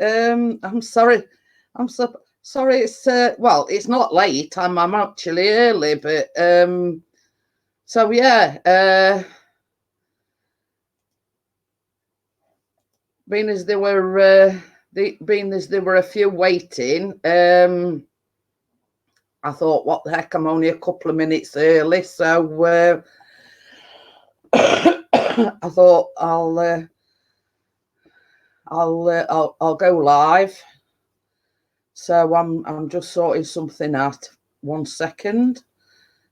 I'm sorry. I'm so sorry. It's well, it's not late. I'm actually early, but so yeah. Being as there were a few waiting, I thought, what the heck? I'm only a couple of minutes early, so I thought I'll go live. So I'm just sorting something out. 1 second.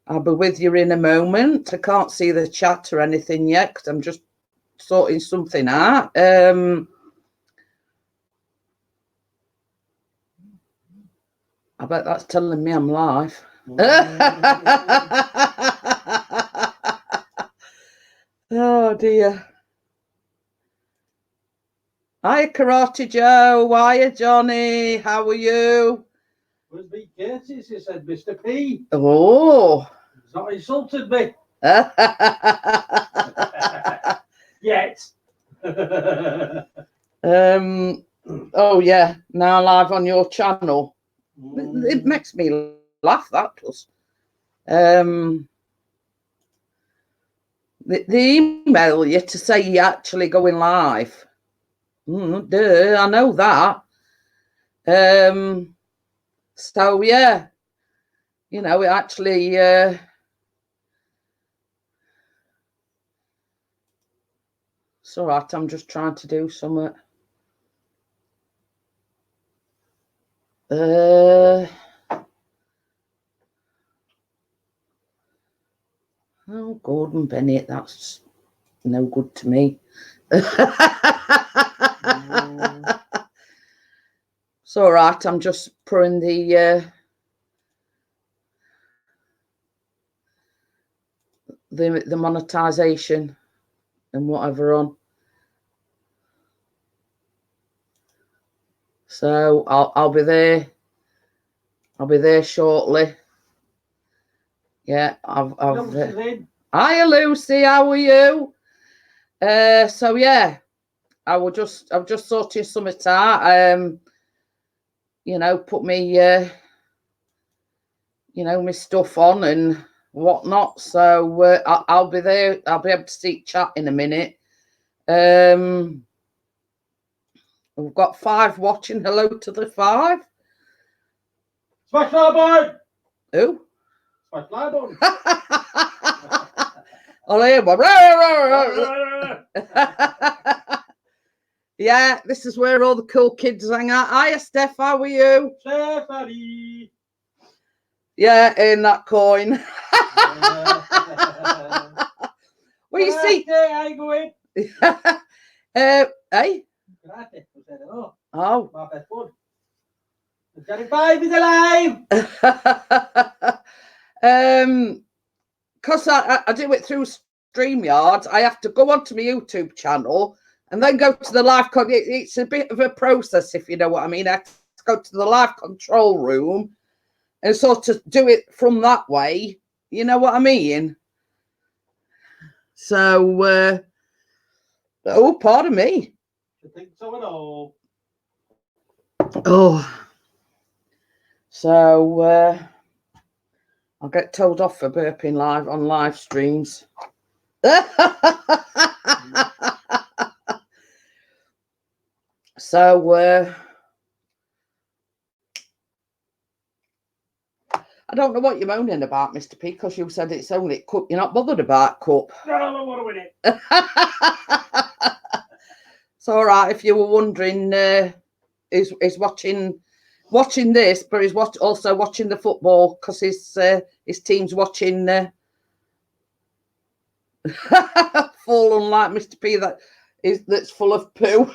I'll be with you in a moment. I can't see the chat or anything yet because I'm just sorting something out. I bet that's telling me I'm live. Oh dear. Hi, Karate Joe. Hiya, Johnny. How are you? Where's me Curtis? He said, Mr. P. Oh. He's not insulted me. Yet. Oh yeah, now live on your channel. It makes me laugh, that does. They email you to say you're actually going live. Duh, I know that. So yeah, you know, it actually it's all right. I'm just trying to do something. Oh, Gordon Bennett, that's no good to me. It's all right. I'm just putting the monetization and whatever on. So I'll be there. I'll be there shortly. Yeah, Hiya, Lucy. How are you? So yeah, I'm just sorting something out. You know, put me you know, my stuff on and whatnot. So I'll be there. I'll be able to see chat in a minute. We've got 5 watching. Hello to the 5. Smash that button. Who? Smash that button. I'll hear one. Yeah, this is where all the cool kids hang out. Hiya, Steph. How are you? Stephanie. Yeah, in that coin. Well, you see. I go in. Hey. Oh. My best bud. 35 is alive. Because I do it through StreamYard, I have to go onto my YouTube channel and then go to the live. It's a bit of a process, if you know what I mean. I have to go to the live control room and sort of do it from that way. You know what I mean? So, oh, pardon me. I think so at all. Oh, so I'll get told off for burping live on live streams. So I don't know what you're moaning about, Mr. P, because you said it's only cup. You're not bothered about cup. No, I want to win it. It's all right if you were wondering. Is watching this, but he's also watching the football because his team's watching. Full unlike Mr. P that's full of poo.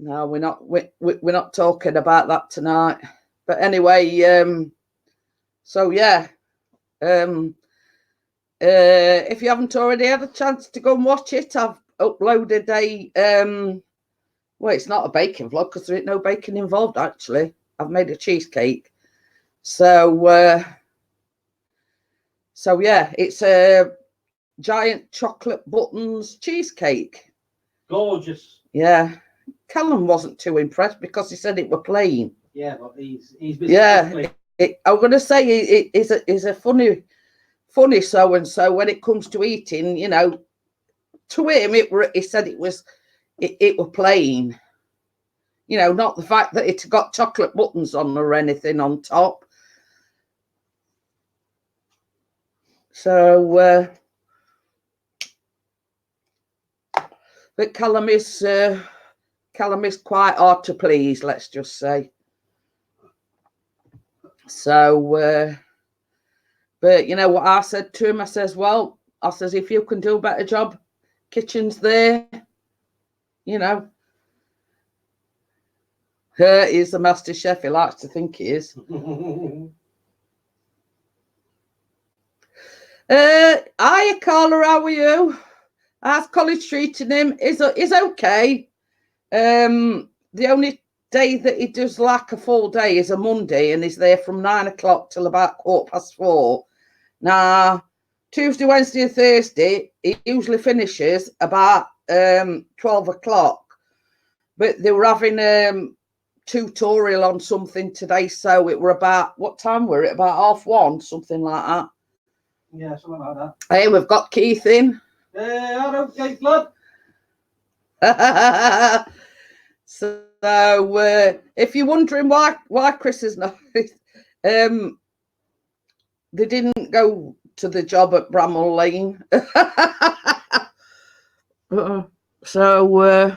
No, we're not talking about that tonight. But anyway, so yeah, if you haven't already had a chance to go and watch it, I've uploaded a well, it's not a baking vlog because there ain't no baking involved. Actually, I've made a cheesecake. So yeah, it's a giant chocolate buttons cheesecake. Gorgeous. Yeah. Callum wasn't too impressed because he said it were plain. Yeah, but he's busy. Yeah. I'm going to say he's a funny so and so when it comes to eating. You know, to him he said it were plain. You know, not the fact that it got chocolate buttons on or anything on top. So, but Callum is quite hard to please, let's just say. So, but you know what I said to him? I says, well, if you can do a better job, kitchen's there, you know. He's the master chef, he likes to think he is. Hiya, Carla, how are you? How's college treating him? Is okay. The only day that he does like a full day is a Monday, and he's there from 9 o'clock till about 4:15. Now, Tuesday, Wednesday, and Thursday, he usually finishes about 12 o'clock. But they were having tutorial on something today, so it were about, what time were it? About 1:30, something like that. Yeah, something like that. Hey, we've got Keith in. Hello, Keith, lad. So if you're wondering why Chris is not, they didn't go to the job at Bramall Lane. So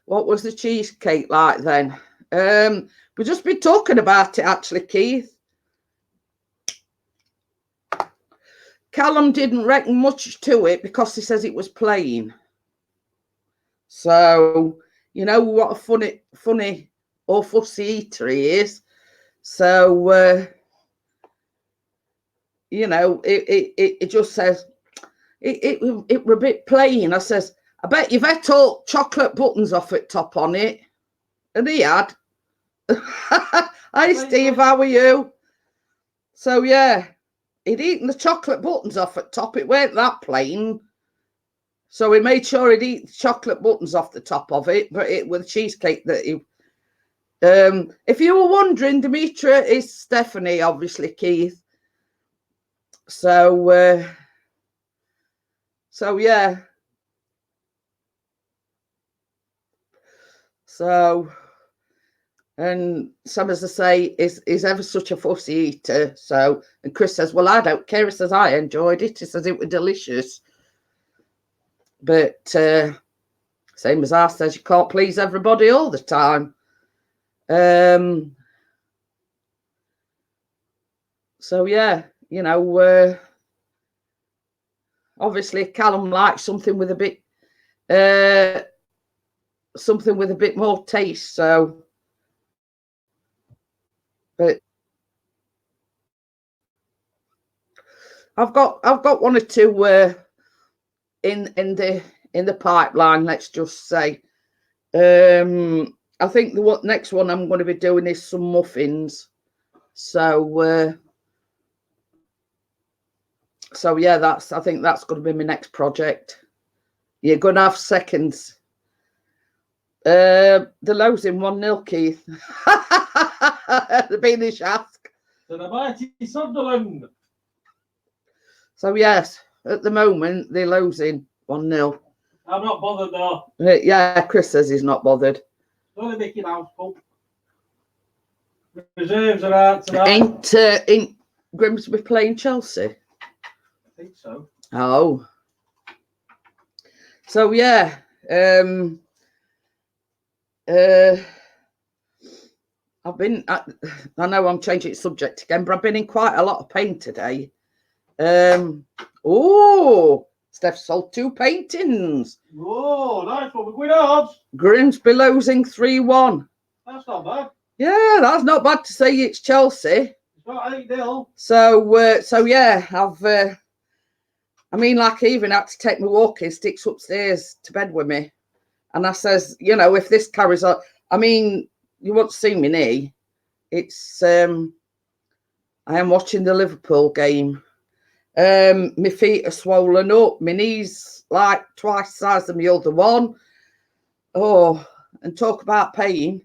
what was the cheesecake like then? We've just been talking about it actually, Keith. Callum didn't reckon much to it because he says it was plain. So, you know what a funny or fussy eater he is. So, you know, it just says, it were a bit plain. I says, I bet you've had all chocolate buttons off at top on it. And he had. Hi, Steve, how are you? So, yeah, he'd eaten the chocolate buttons off at top. It weren't that plain. So he made sure he'd eat the chocolate buttons off the top of it, but it was cheesecake that he... if you were wondering, Demetra is Stephanie, obviously, Keith. So, yeah. So, and some, as I say, is ever such a fussy eater. So, and Chris says, well, I don't care. He says, I enjoyed it. He says, it was delicious. But same as I says, you can't please everybody all the time. So, yeah, you know, obviously Callum likes something with a bit more taste. So, but I've got one or two in the pipeline. Let's just say. I think the next one I'm going to be doing is some muffins. So, so yeah, I think that's going to be my next project. You're going to have seconds. The losing 1-0, Keith. The Beanish ask. To the mighty Sunderland. So yes, at the moment they're losing 1-0. I'm not bothered though. Yeah, Chris says he's not bothered. Only Mickey Mouse Cup. Reserves are out tonight. Ain't Grimsby playing Chelsea? I think so. Oh. So yeah, I've been. I know I'm changing subject again, but I've been in quite a lot of pain today. Oh, Steph sold 2 paintings. Oh, nice one. We're going odds. Grimsby losing 3-1. That's not bad. Yeah, that's not bad to say it's Chelsea. It's not 8-0. So yeah, I mean, like, I even had to take my walking sticks upstairs to bed with me. And I says, you know, if this carries on, I mean, you won't see me knee. It's, I am watching the Liverpool game. My feet are swollen up. My knees like twice the size of my other one. Oh, and talk about pain.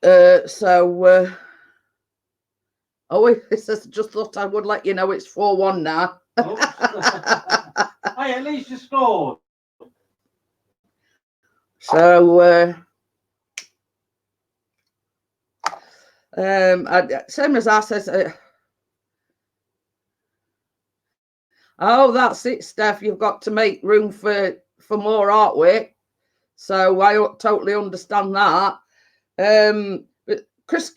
Oh, it says, just thought I would let you know it's 4-1 now. Hey, at least you scored. So, same as I says, oh, that's it, Steph. You've got to make room for more artwork. So I totally understand that. But Chris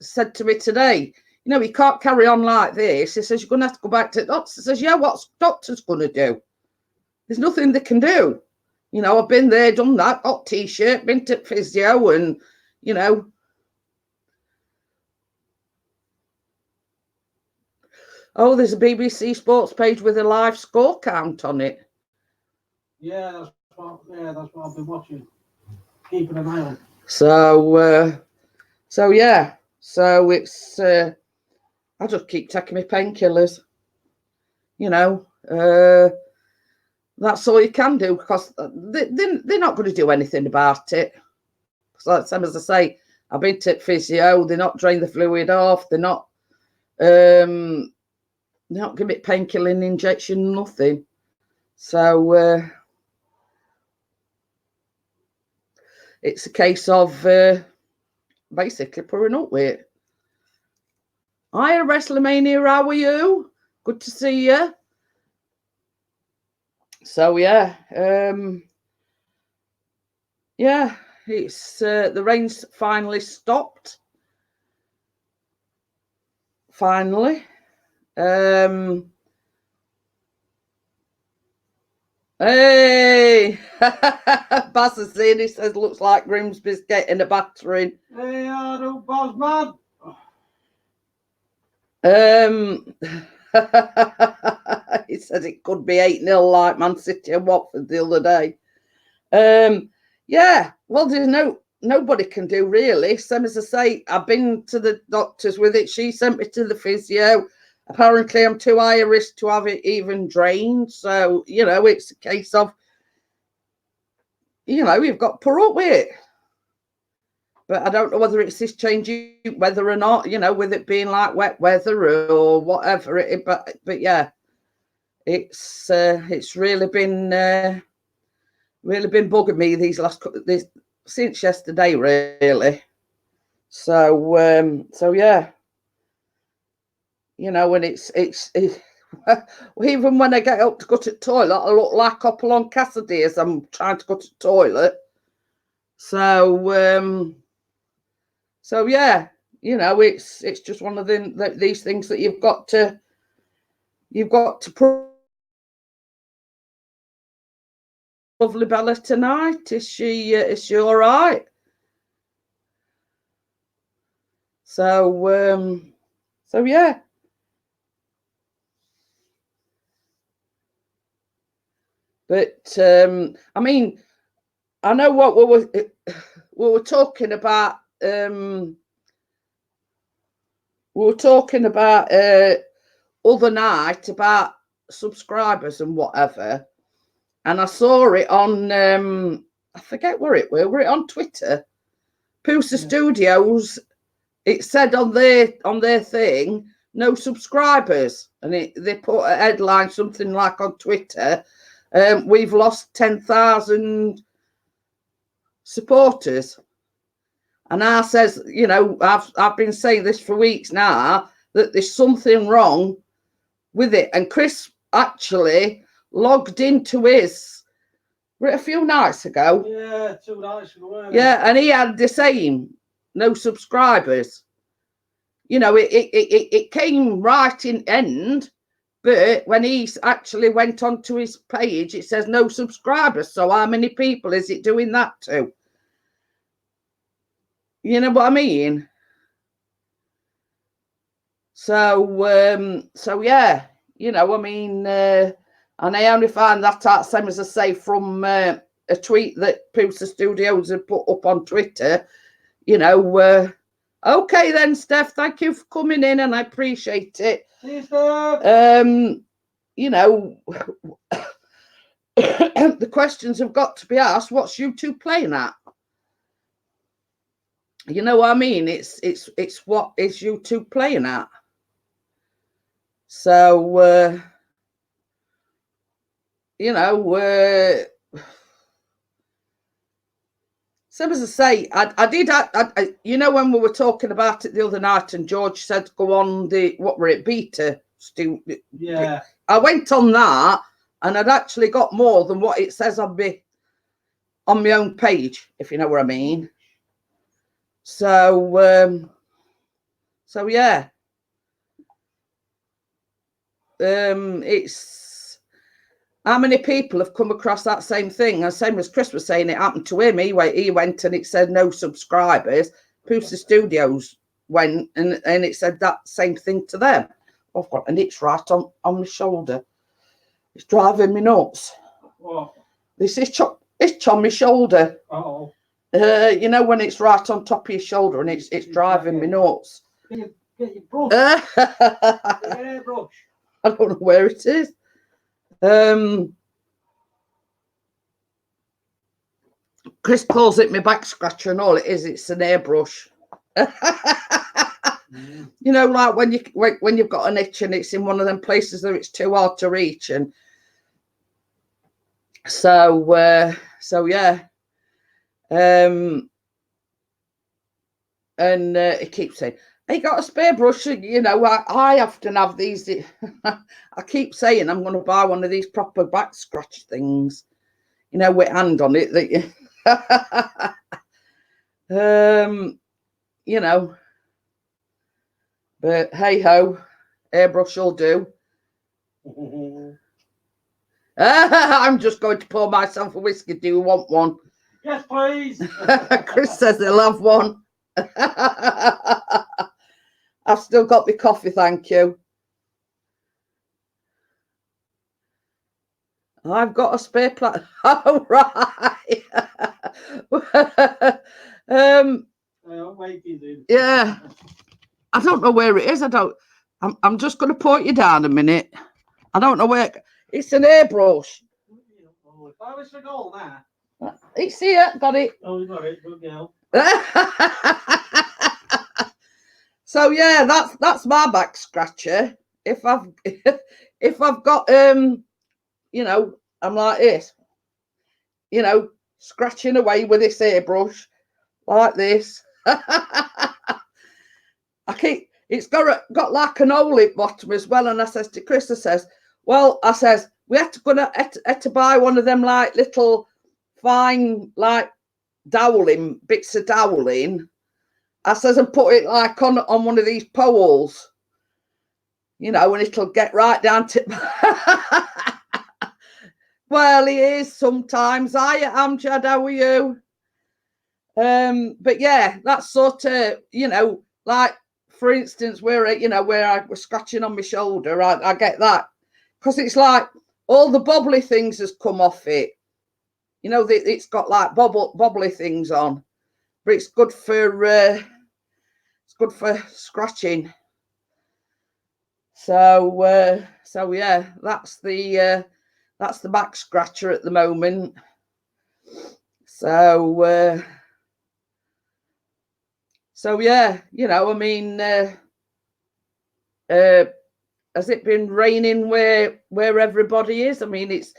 said to me today, you know, he can't carry on like this. He says, you're going to have to go back to the doctor. He says, yeah, what's doctor's going to do? There's nothing they can do. You know, I've been there, done that, got T-shirt, been to physio, and, you know. Oh, there's a BBC Sports page with a live score count on it. Yeah, that's what I've been watching. Keeping an eye on. So yeah. So it's I just keep taking my painkillers. You know, that's all you can do, because they're not going to do anything about it. So same as I say, I've been to physio. They're not drain the fluid off. They're not give it painkiller injection, nothing. So it's a case of basically putting up with it. Hiya, WrestleMania, how are you? Good to see you. So yeah, yeah, it's the rain's finally stopped. Finally. Hey, Baz is saying, he says, looks like Grimsby's getting a battering. Hey, I don't Baz, man. He says it could be 8-0 like Man City and Watford the other day. Yeah, well, there's nobody can do really. Same as I say, I've been to the doctors with it. She sent me to the physio. Apparently, I'm too high a risk to have it even drained. So, you know, it's a case of, you know, you've got to put up with it. But I don't know whether it's this changing weather or not, you know, with it being like wet weather or whatever. But yeah, it's really been bugging me these since yesterday, really. So yeah, you know, when it's even when I get up to go to the toilet, I look like Hopalong Cassidy as I'm trying to go to the toilet. So yeah, you know, it's just one of these things that you've got to prove. Lovely Bella tonight. Is she all right? So yeah. But I mean, I know what we were talking about. We were talking about other night about subscribers and whatever, and I saw it on I forget where it were. Were it on Twitter? Poosa Studios. It said on their thing, no subscribers, and they put a headline something like on Twitter, we've lost 10,000 supporters. And I says, you know, I've been saying this for weeks now, that there's something wrong with it. And Chris actually logged into his a few nights ago. Yeah, 2 nights ago. Yeah, and he had the same, no subscribers. You know, it came right in end, but when he actually went onto his page, it says no subscribers. So how many people is it doing that to? You know what I mean? So yeah, you know, I mean, and I only find that out, same as I say, from a tweet that Poosa Studios had put up on Twitter. You know, okay then, Steph, thank you for coming in, and I appreciate it. You know, the questions have got to be asked. What's YouTube playing at? You know what I mean? It's what is YouTube playing at? So you know, so as I say, I did. You know, when we were talking about it the other night, and George said go on the what were it beta? Yeah. I went on that, and I'd actually got more than what it says on my own page, if you know what I mean. So so yeah, it's how many people have come across that same thing? And same as Chris was saying, it happened to him. He went and it said no subscribers. Pooster Studios went and it said that same thing to them. I've got an itch right on my shoulder. It's driving me nuts. What? This is it's on my shoulder. Oh. You know when it's right on top of your shoulder and it's driving me nuts. Get your brush. Get your hairbrush. I don't know where it is. Chris calls it my back scratcher, and all it is, it's an airbrush. You know, like when you've got an itch and it's in one of them places that it's too hard to reach, and so yeah. And he keeps saying, "Hey, got a spare brush?" You know, I often have these. I keep saying I'm going to buy one of these proper back scratch things, you know, with hand on it. That you know, but hey ho, airbrush will do. I'm just going to pour myself a whiskey. Do you want one? Yes, please. Chris says he'll have one. I've still got my coffee, thank you. I've got a spare plant. Oh, right. Yeah. I don't know where it is. I'm just going to point you down a minute. I don't know where. It's an airbrush. It's here. Got it. Oh, you got it. Good girl. So yeah, that's my back scratcher. If I've got you know, I'm like this, you know, scratching away with this airbrush like this. It's got like an hole at bottom as well. And I says to Chris, I says, we had to buy one of them like little fine like doweling bits of doweling. I says, and put it like on one of these poles, you know, and it'll get right down to. Well, it is sometimes. Hiya, Amjad, how are you? But yeah, that's sort of, you know, like for instance, where I was scratching on my shoulder, I get that because it's like all the bobbly things has come off it. You know, it's got like bobbly things on, but it's good for scratching. So yeah, that's the back scratcher at the moment. So yeah, you know, I mean, has it been raining where everybody is? I mean, it's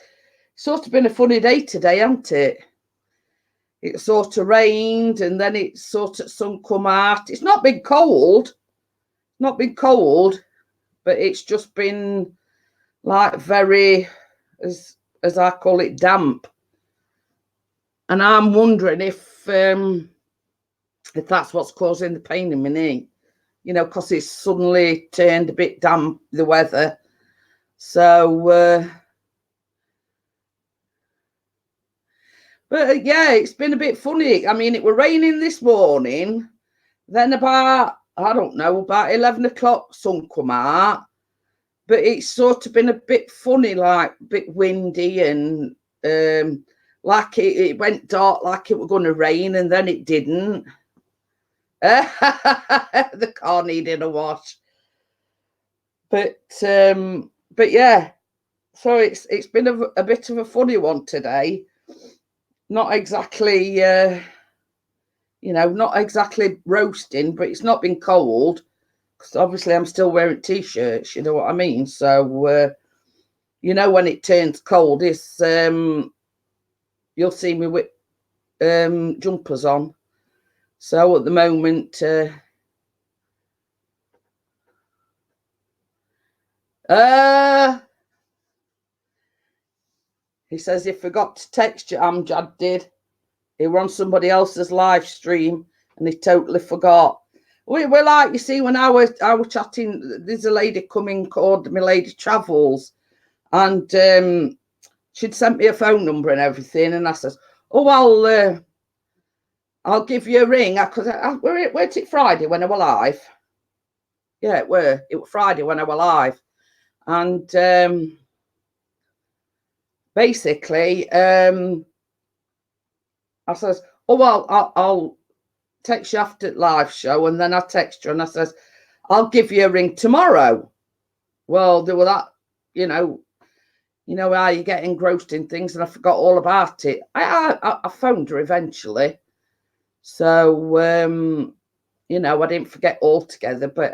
sort of been a funny day today, hasn't it? It sort of rained and then it sort of sun come out. It's not been cold, but it's just been like very, as I call it, damp. And I'm wondering if that's what's causing the pain in my knee, you know, because it's suddenly turned a bit damp, the weather. So, but yeah, it's been a bit funny. I mean, it were raining this morning. Then about 11 o'clock, sun come out. But it's sort of been a bit funny, like a bit windy and like it went dark, like it was going to rain, and then it didn't. The car needed a wash. But yeah, so it's been a bit of a funny one today. Not exactly, not exactly roasting, but it's not been cold because obviously I'm still wearing t-shirts. You know what I mean? So when it turns cold, it's you'll see me with jumpers on. So at the moment, he says he forgot to text you. Amjad did. He were on somebody else's live stream and he totally forgot. We're like, you see, when I was chatting, there's a lady coming called My Lady Travels, and she'd sent me a phone number and everything, and I says, oh, I'll give you a ring, because weren't it Friday when I were live? Yeah, it was Friday when I were live, and basically, I says, oh, well, I'll text you after the live show, and then I text her and I says, I'll give you a ring tomorrow. Well, there were that, you know how you get engrossed in things, and I forgot all about it. I phoned her eventually, so I didn't forget altogether, but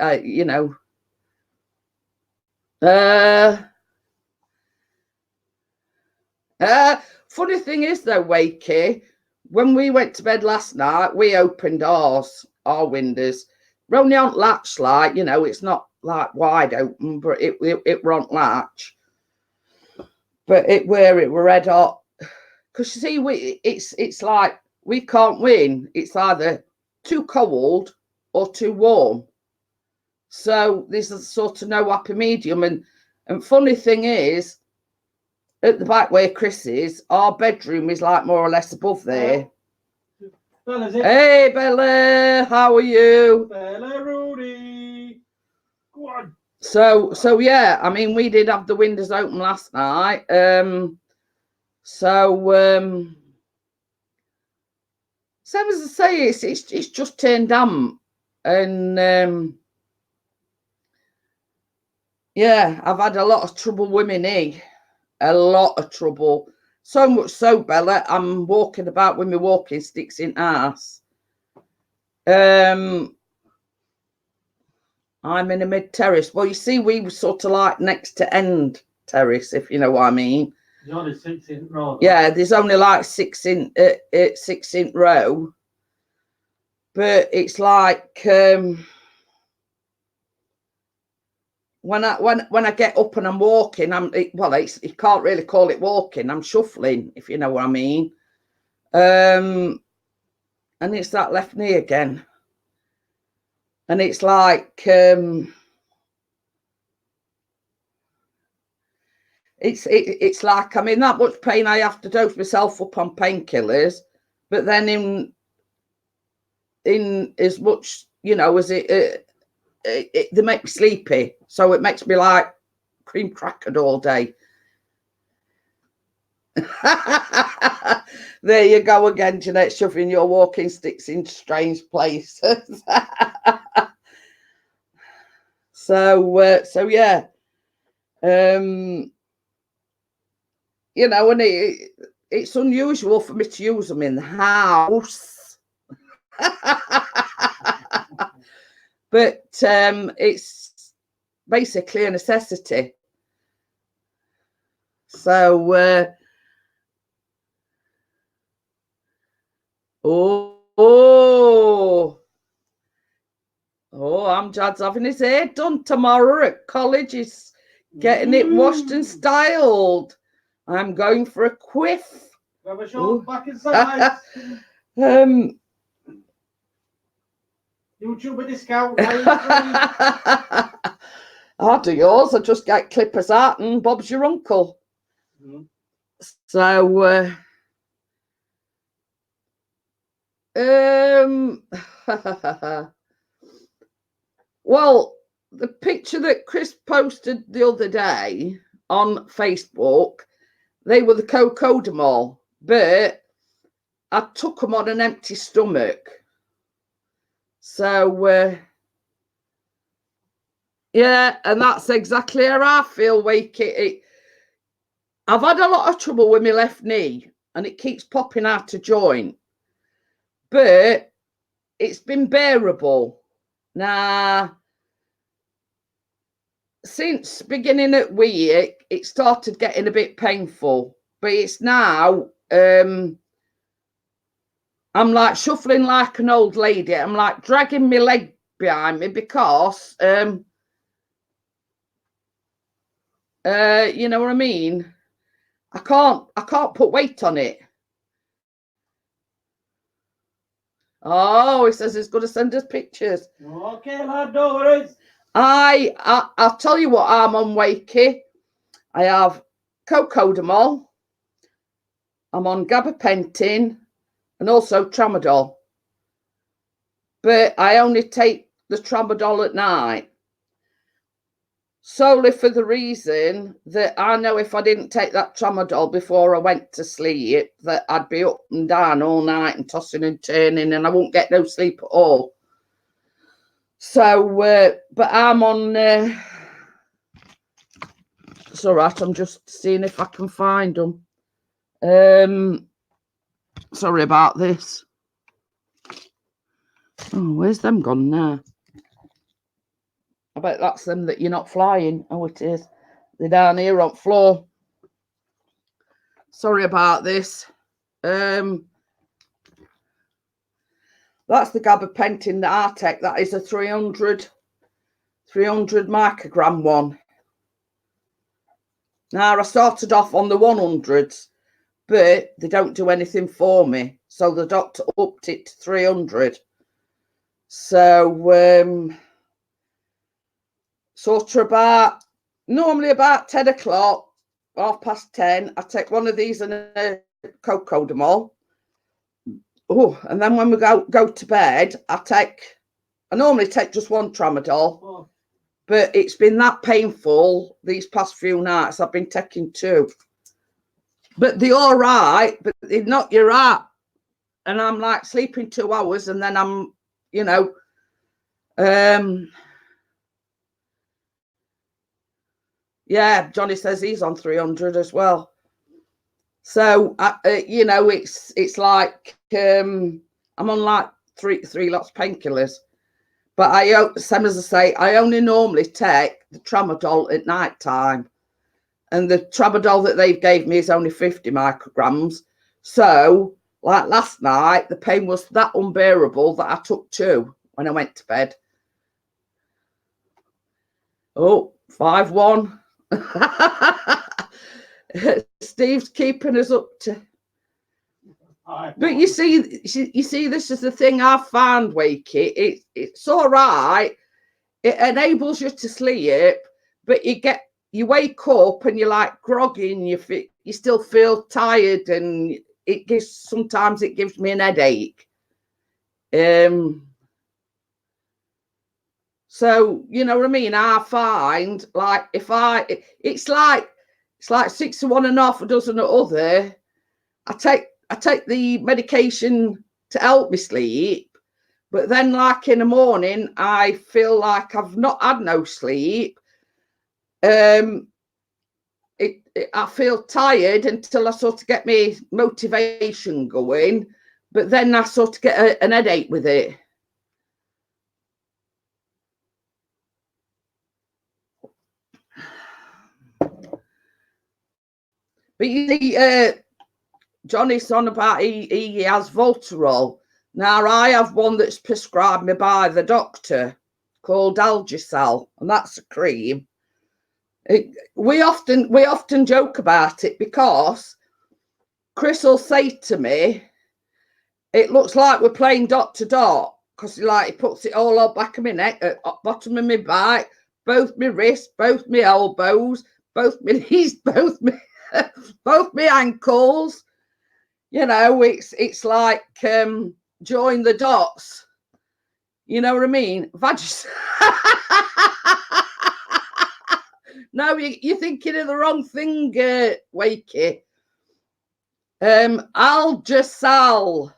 funny thing is though, Wakey, when we went to bed last night, we opened our windows. We're only on latch, like, it's not like wide open, but it were on latch. But it were red hot. Because you see, it's like we can't win. It's either too cold or too warm. So there's a sort of no happy medium. And funny thing is, at the back where Chris is, our bedroom is like more or less above there. Hey, Bella, how are you? Bella Rudy. Go on. So yeah, I mean, we did have the windows open last night. So as I say, it's just turned damp, and yeah, I've had a lot of trouble with my knee, a lot of trouble. So much so, Bella, I'm walking about with my walking sticks in arse. I'm in a mid terrace. Well, you see, we were sort of like next to end terrace, if you know what I mean. There's only 6 in row. Yeah, there's only like 6 in row, but it's like when I get up and I'm walking, you can't really call it walking. I'm shuffling, if you know what I mean. And it's that left knee again, and it's like it's like I'm in that much pain I have to dose myself up on painkillers, but then in as much as they make me sleepy, so it makes me like cream crackered all day. There you go again, Jeanette, shoving your walking sticks in strange places. So yeah, and it's unusual for me to use them in the house. But it's basically a necessity. So Amjad's having his hair done tomorrow at college. He's getting it washed and styled. I'm going for a quiff. Have a short back and sides. YouTuber discount. I'll do yours. I just get clippers out and Bob's your uncle. Mm-hmm. So well, the picture that Chris posted the other day on Facebook, they were the Cocodamol, but I took them on an empty stomach. So Yeah, and that's exactly how I feel, Wakey. I've had a lot of trouble with my left knee, and it keeps popping out of joint. But it's been bearable. Now, since beginning at week, it started getting a bit painful. But it's now, I'm like shuffling like an old lady. I'm like dragging my leg behind me because, you know what I mean? I can't put weight on it. Oh, he says he's going to send us pictures. Okay, lad, no worries. I'll tell you what I'm on, Wakey. I have cocodamol. I'm on gabapentin and also tramadol. But I only take the tramadol at night. Solely for the reason that I know if I didn't take that tramadol before I went to sleep, that I'd be up and down all night and tossing and turning, and I won't get no sleep at all. So, but I'm on. It's all right. I'm just seeing if I can find them. Sorry about this. Oh, where's them gone now? I bet that's them that you're not flying. Oh, it is. They're down here on floor. Sorry about this. That's the gabapentin that I take. That is a 300 microgram one. Now, I started off on the 100s, but they don't do anything for me. So the doctor upped it to 300. So, sort of normally about 10 o'clock, 10:30, I take one of these and a cocodamol. Oh, and then when we go to bed, I normally take just one tramadol, but it's been that painful these past few nights. I've been taking two, but they're all right, but they knock you out, and I'm like sleeping 2 hours, and then I'm, you know, yeah, Johnny says he's on 300 as well. So, you know, it's like I'm on like three lots of painkillers. But same as I say, I only normally take the tramadol at night time. And the tramadol that they've gave me is only 50 micrograms. So, like last night, the pain was that unbearable that I took two when I went to bed. Oh, 5-1. Steve's keeping us up to. But you see, this is the thing I've found, Wakey. It's all right. It enables you to sleep, but you wake up and you're like groggy and you still feel tired, and sometimes it gives me an headache. So you know what I mean? I find like it's like 6 of one and half a dozen of other. I take the medication to help me sleep, but then like in the morning, I feel like I've not had no sleep. I feel tired until I sort of get my motivation going, but then I sort of get an headache with it. But you see, Johnny's on about he has Voltarol. Now I have one that's prescribed me by the doctor called Algicel, and that's a cream. We often joke about it because Chris will say to me, "It looks like we're playing dot to dot," because he puts it all up back of my neck, at bottom of my back, both my wrists, both my elbows, both my knees, both my ankles. You know, it's like join the dots. You know what I mean? No, you're thinking of the wrong thing, Wakey. Algicel,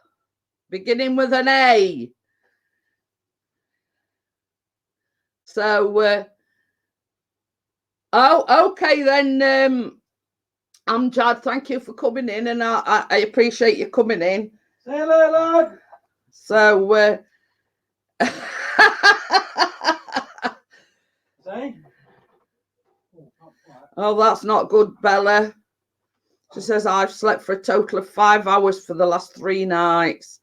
beginning with an A. So Oh, okay then. Amjad, thank you for coming in, and I appreciate you coming in. See you later, lad. So, See? oh, that's not good, Bella. She says, I've slept for a total of 5 hours for the last 3 nights.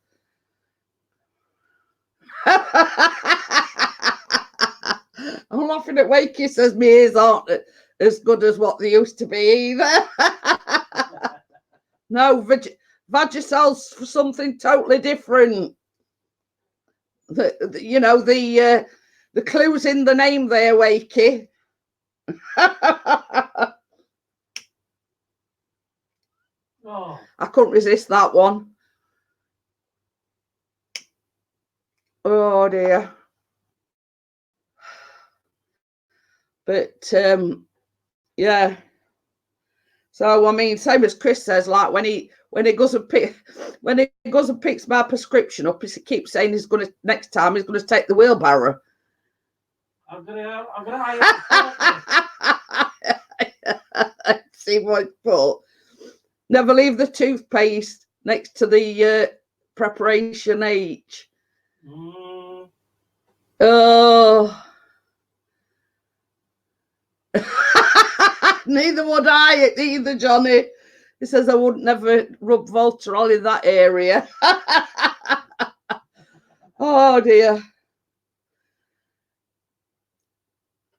I'm laughing at Wakey, says my ears aren't as good as what they used to be either. No, Vagicel's for something totally different. You know, the clue's in the name there, Wakey. Oh. I couldn't resist that one. Oh dear. But yeah. So I mean, same as Chris says, like when he goes and picks my prescription up, he keeps saying he's gonna next time he's gonna take the wheelbarrow. I'm gonna See what it's put. Never leave the toothpaste next to the preparation H. Oh. Neither would I either, Johnny. He says I would never rub Voltarol in that area. Oh dear.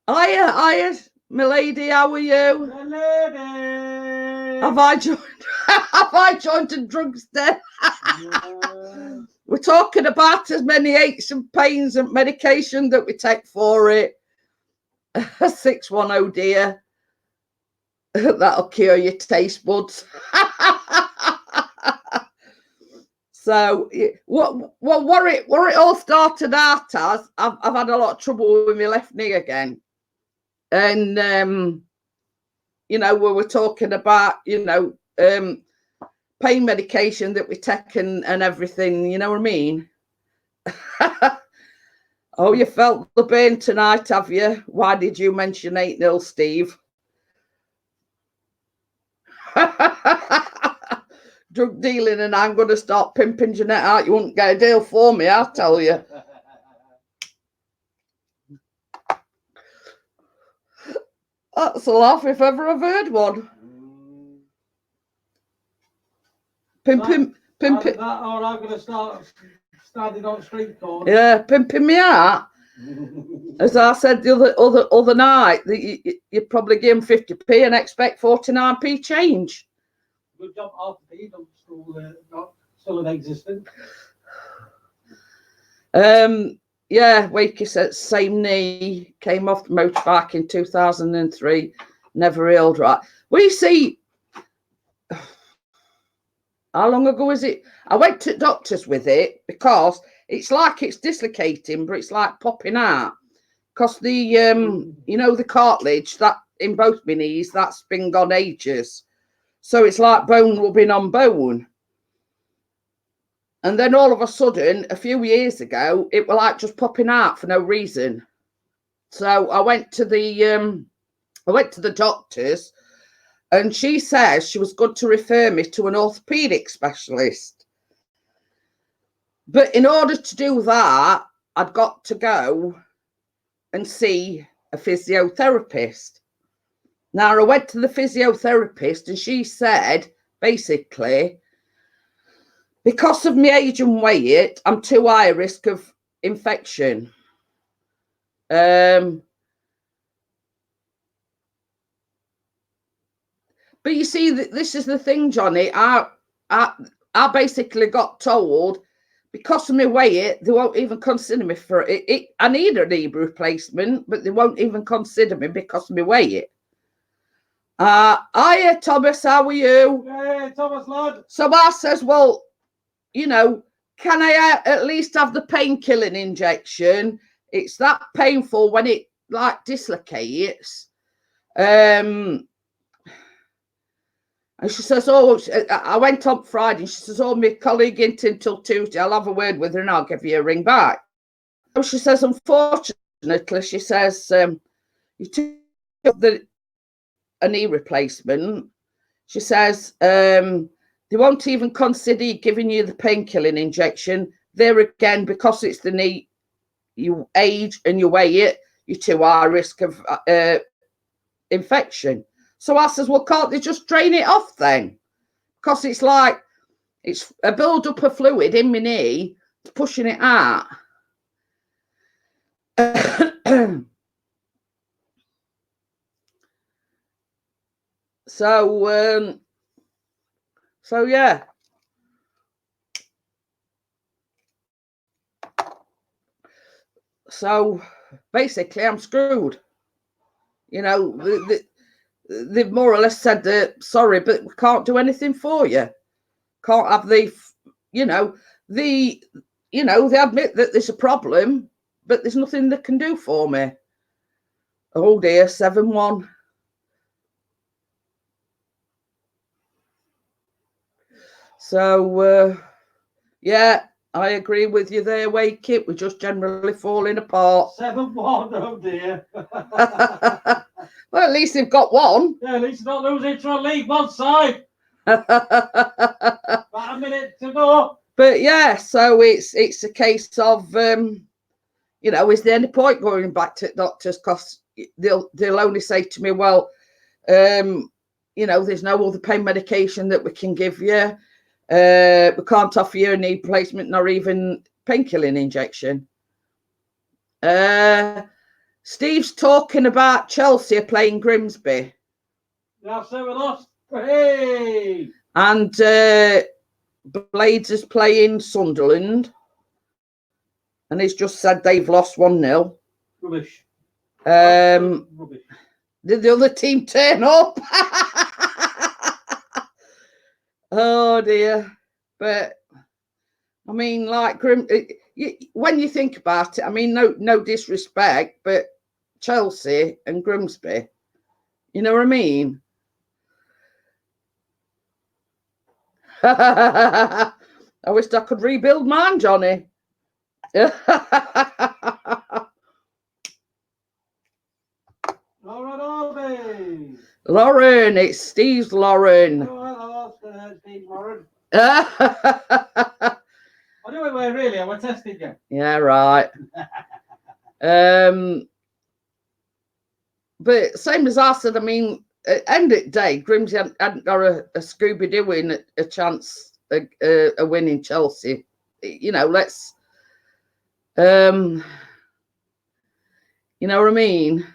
Hiya, milady, how are you? Milady. Have I joined a drugstore? Yeah. We're talking about as many aches and pains and medication that we take for it. 610, dear. That'll cure your taste buds. So what it all started out as, I've had a lot of trouble with my left knee again. And you know, we were talking about, you know, pain medication that we take and everything, you know what I mean? Oh, you felt the pain tonight, have you? Why did you mention 8-0, Steve? Drug dealing, and I'm going to start pimping Jeanette out. You wouldn't get a deal for me, I'll tell you. That's a laugh if ever I've heard one. Pimping. That, or I'm going to start standing on street corners. Yeah, pimping me out. As I said the other night, that you'd probably give him 50p and expect 49p change. Good job, half the people still in existence. Yeah, Wakey said same knee, came off the motorbike in 2003, never healed right. We see, how long ago is it? I went to doctors with it because it's like it's dislocating, but it's like popping out. Because the, you know, the cartilage that in both my knees, that's been gone ages. So it's like bone rubbing on bone. And then all of a sudden, a few years ago, it was like just popping out for no reason. So I went to the doctors, and she says she was good to refer me to an orthopedic specialist. But in order to do that, I'd got to go and see a physiotherapist. Now, I went to the physiotherapist, and she said, basically, because of my age and weight, I'm too high a risk of infection. But you see, this is the thing, Johnny. I basically got told, because of my weight, they won't even consider me for it. I need a knee replacement, but they won't even consider me because of my weight. Hiya, Thomas, how are you? Hey, Thomas, lad. So I says, well, you know, can I at least have the pain-killing injection? It's that painful when it like dislocates. And she says, oh, I went on Friday, and she says, oh, my colleague ain't until Tuesday. I'll have a word with her and I'll give you a ring back. So she says, unfortunately, she says, you took the a knee replacement, she says they won't even consider giving you the painkilling injection. There again, because it's the knee, you age and you weigh it, you're too high risk of infection. So I says, well, can't they just drain it off then? Because it's like, it's a build-up of fluid in my knee, pushing it out. So yeah. So basically, I'm screwed. You know, they've more or less said that, sorry, but we can't do anything for you. Can't have the, you know, they admit that there's a problem, but there's nothing they can do for me. Oh dear, 7-1. So, yeah, I agree with you there, Whacky. We're just generally falling apart. 7-1, oh dear. Well, at least they've got one. Yeah, at least not losing to a league one side. About a minute to go. But yeah, so it's a case of you know, is there any point going back to doctors? Because they'll only say to me, well, you know, there's no other pain medication that we can give you. We can't offer you a knee replacement nor even painkilling injection. Steve's talking about Chelsea playing Grimsby. Yeah, so we lost. Hey! And Blades is playing Sunderland. And he's just said they've lost 1-0. Rubbish. Rubbish. Did the other team turn up? Oh dear. But I mean, like when you think about it, I mean, no disrespect, but Chelsea and Grimsby, you know what I mean? I wish I could rebuild mine, Johnny. Lauren, it's Steve's Lauren. Oh, hello, Steve's Lauren. I knew it were really. I was testing you. Yeah, right. But same as I said, I mean, at the end of the day, Grimsby hadn't got a Scooby-Doo in a chance of winning Chelsea. You know, let's, you know what I mean?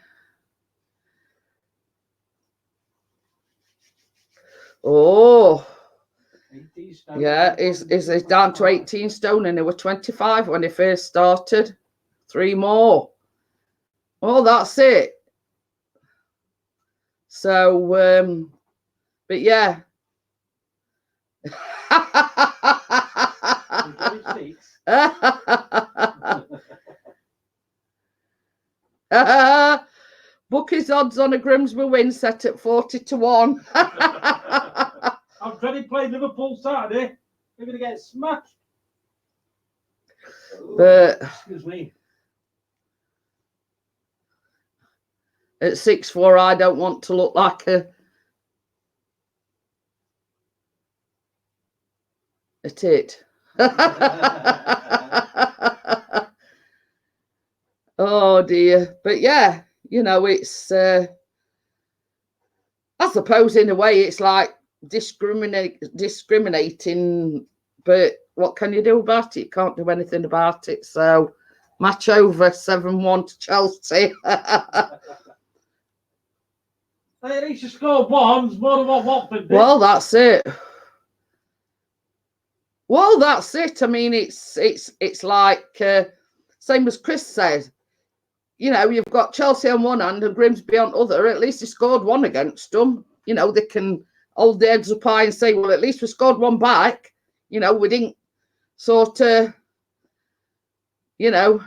Oh, yeah, it's down to 18 stone, and they were 25 when they first started. 3 more. Oh, that's it. So, but yeah. Bookie's odds on a Grimsby win set at 40-1. I'm dreading playing Liverpool Saturday. We're going to get smashed. But excuse me. At 6'4", I don't want to look like a tit. Oh dear. But yeah, you know, it's I suppose in a way it's like discriminating, but what can you do about it? You can't do anything about it. So match over, 7-1 to Chelsea. At least you scored one, more than what Watford did. Well, that's it. Well, that's it. I mean, it's like same as Chris said. You know, you've got Chelsea on one hand and Grimsby on the other. At least they scored one against them. You know, they can hold their heads up high and say, well, at least we scored one back. You know, we didn't sort of, you know.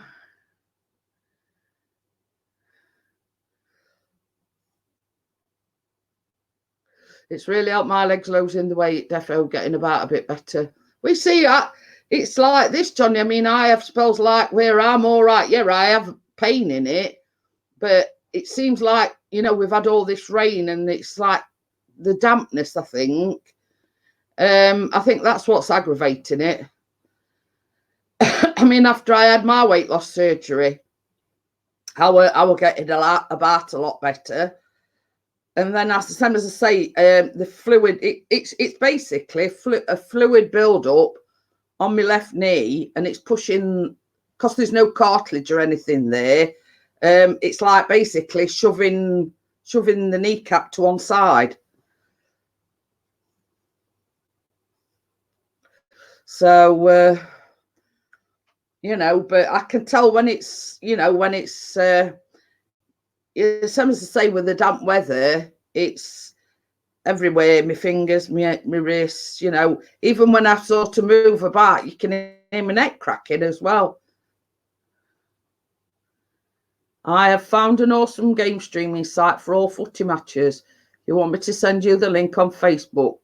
It's really helped my legs losing the weight, defo getting about a bit better. We see it's like this, Johnny. I mean, I have suppose like where I'm all right. Yeah, I have pain in it, but it seems like, you know, we've had all this rain and it's like the dampness, I think. I think that's what's aggravating it. I mean, after I had my weight loss surgery, I were getting about a lot better. And then, as I say, the fluid, it's basically a fluid build-up on my left knee, and it's pushing, because there's no cartilage or anything there. It's like basically shoving the kneecap to one side. So, you know, but I can tell when it's, you know, when it's, as I say, with the damp weather, it's everywhere, my fingers, my wrists, you know, even when I sort of move about, you can hear my neck cracking as well. I have found an awesome game streaming site for all footy matches. You want me to send you the link on Facebook?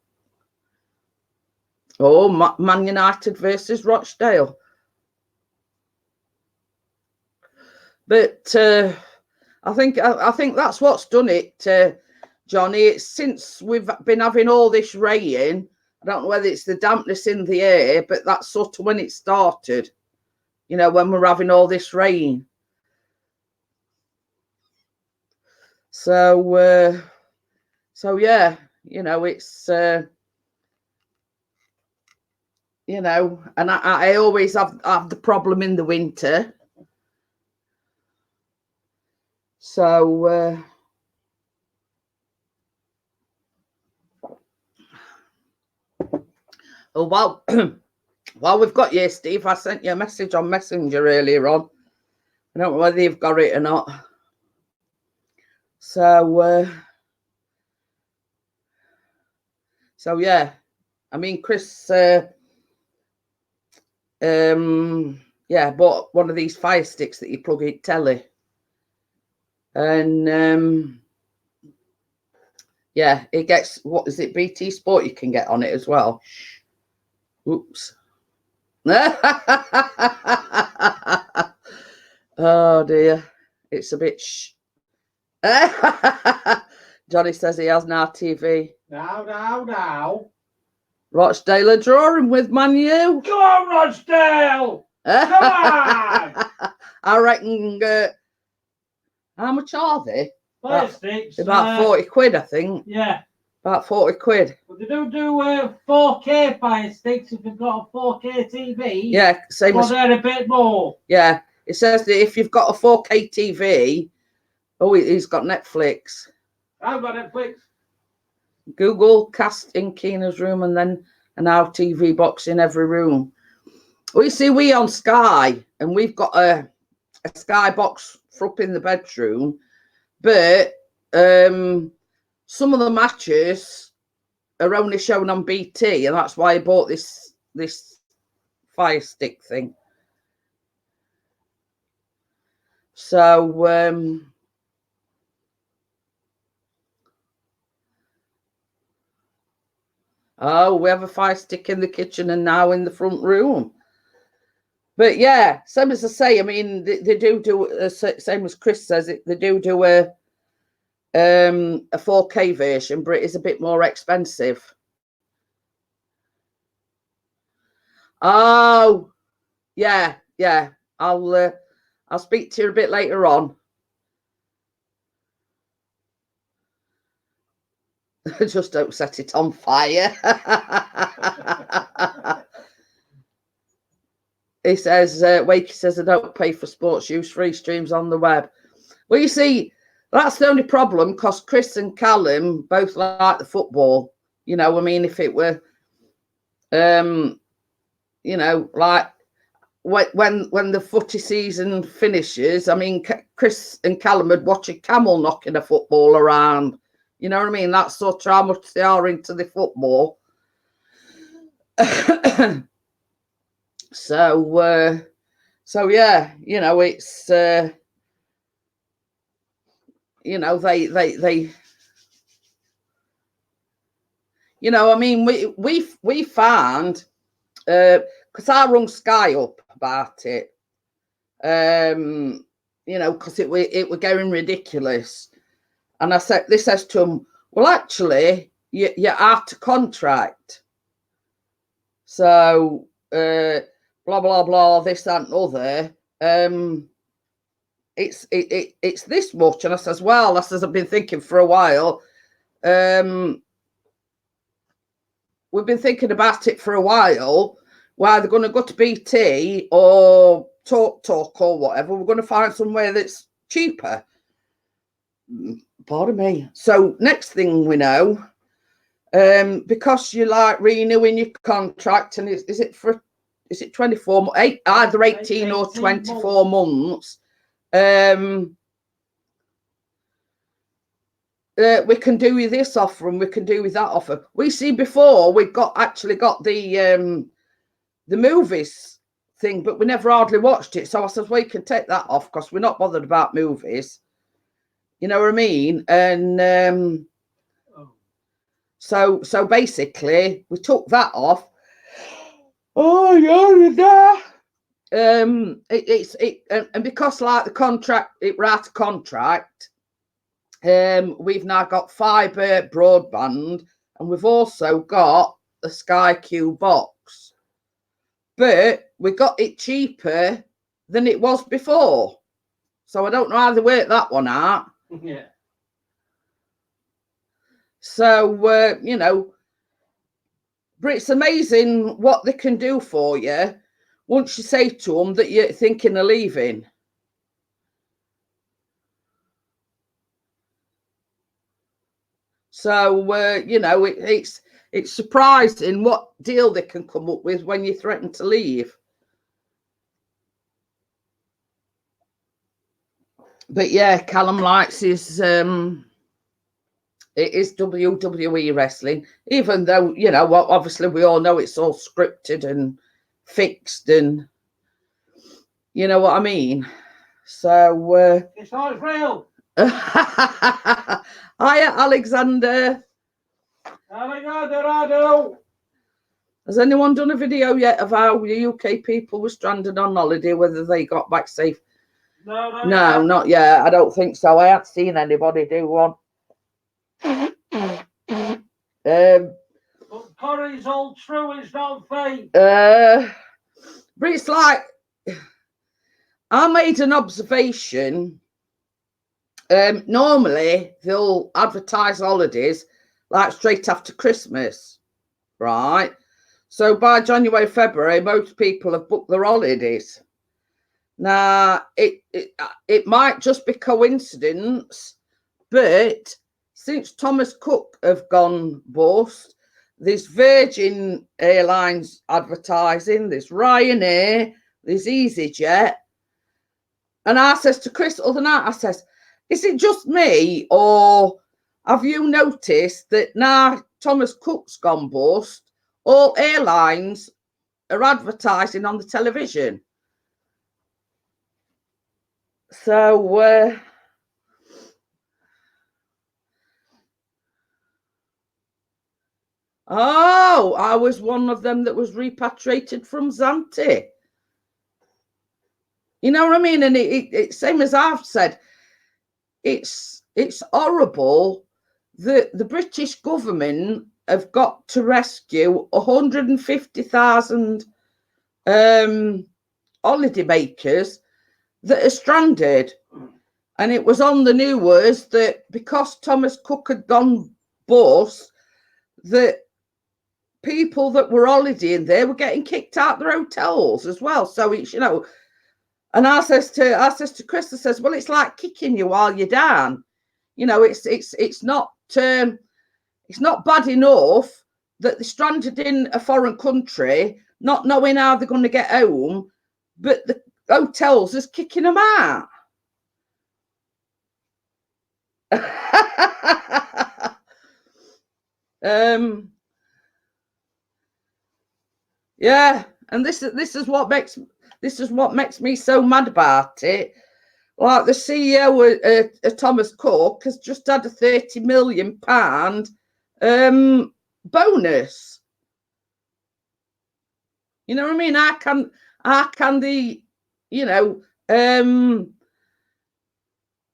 Oh, Man United versus Rochdale. But I think that's what's done it, Johnny. It's since we've been having all this rain. I don't know whether it's the dampness in the air, but that's sort of when it started. You know, when we're having all this rain. So, yeah, you know, it's, you know, and I always have the problem in the winter. So, oh, well, while we've got you, Steve, I sent you a message on Messenger earlier on. I don't know whether you've got it or not. So, yeah, I mean, Chris, yeah, bought one of these fire sticks that you plug in telly. And, yeah, it gets, what is it, BT Sport you can get on it as well. Oops. Oh, dear. It's a bit Johnny says he has no TV. Now. Rochdale are drawing with Man U. Go on, Rochdale! Come on! I reckon, how much are they? Fire sticks. About 40 quid, I think. Yeah. About 40 quid. But they don't do 4K fire sticks if you've got a 4K TV. Yeah, same as... they're a bit more. Yeah, it says that if you've got a 4K TV... Oh, he's got Netflix. I've got Netflix. Google cast in Keena's room and then an our TV box in every room. Well, you see, we on Sky, and we've got a Sky box for up in the bedroom, but some of the matches are only shown on BT, and that's why I bought this fire stick thing. So oh, we have a fire stick in the kitchen and now in the front room. But yeah, same as I say, I mean, they do same as Chris says, they do a 4K version, but it is a bit more expensive. Oh, yeah. I'll speak to you a bit later on. Just don't set it on fire. He says, Wakey says, I don't pay for sports use, free streams on the web. Well, you see, that's the only problem, because Chris and Callum both like the football. You know, I mean, if it were, you know, like when the footy season finishes, I mean, Chris and Callum would watch a camel knocking a football around. You know what I mean? That's sort of how much they are into the football. So yeah, you know, it's you know, they you know, I mean, we found because I rung Sky up about it, you know, because it were getting ridiculous. And I said, this says to him, well, actually, you're out of contract. So, blah, blah, blah, this, that, and other. It's this much. And I says, well, I says, I've been thinking for a while. We've been thinking about it for a while. Why they're going to go to BT or Talk or whatever. We're going to find somewhere that's cheaper. Pardon me. So next thing we know, because you're like renewing your contract, and is it 24, either 18 or 24 months, we can do with this offer and we can do with that offer. We see before we actually got the movies thing, but we never hardly watched it. So I said, well, you can take that off because we're not bothered about movies. You know what I mean? And so basically we took that off. Oh yeah. And because like the contract, it we're out of contract. We've now got fibre broadband, and we've also got the Sky Q box. But we got it cheaper than it was before. So I don't know how they work that one out. Yeah. So, you know, but it's amazing what they can do for you once you say to them that you're thinking of leaving. So, you know, it's surprising what deal they can come up with when you threaten to leave. But yeah, Callum likes his it is WWE wrestling, even though, you know, obviously we all know it's all scripted and fixed, and you know what I mean. So it's not real. Hiya, Alexander. Has anyone done a video yet of how the UK people were stranded on holiday, whether they got back safe? No, not yet. I don't think so. I haven't seen anybody do one. But Corey's all true, it's not fake. But it's like, I made an observation. Normally they'll advertise holidays like straight after Christmas, right? So by January, February, most people have booked their holidays. Now, it might just be coincidence, but since Thomas Cook have gone bust, there's Virgin Airlines advertising, there's Ryanair, there's EasyJet. And I says to Chris the other night, I says, is it just me, or have you noticed that now Thomas Cook's gone bust, all airlines are advertising on the television? So, oh, I was one of them that was repatriated from Zante. You know what I mean? And it same as I've said, it's horrible that the British government have got to rescue 150,000 holiday makers that are stranded. And it was on the news that because Thomas Cook had gone bust, that people that were holidaying there were getting kicked out their hotels as well. So it's, you know, and I says to Chris, I says, well, it's like kicking you while you're down. You know, it's not bad enough that they're stranded in a foreign country, not knowing how they're going to get home, but the hotels is kicking them out. Yeah, and this is what makes me so mad about it. Like the CEO of Thomas Cook has just had a £30 million bonus. You know what I mean? How can the, you know,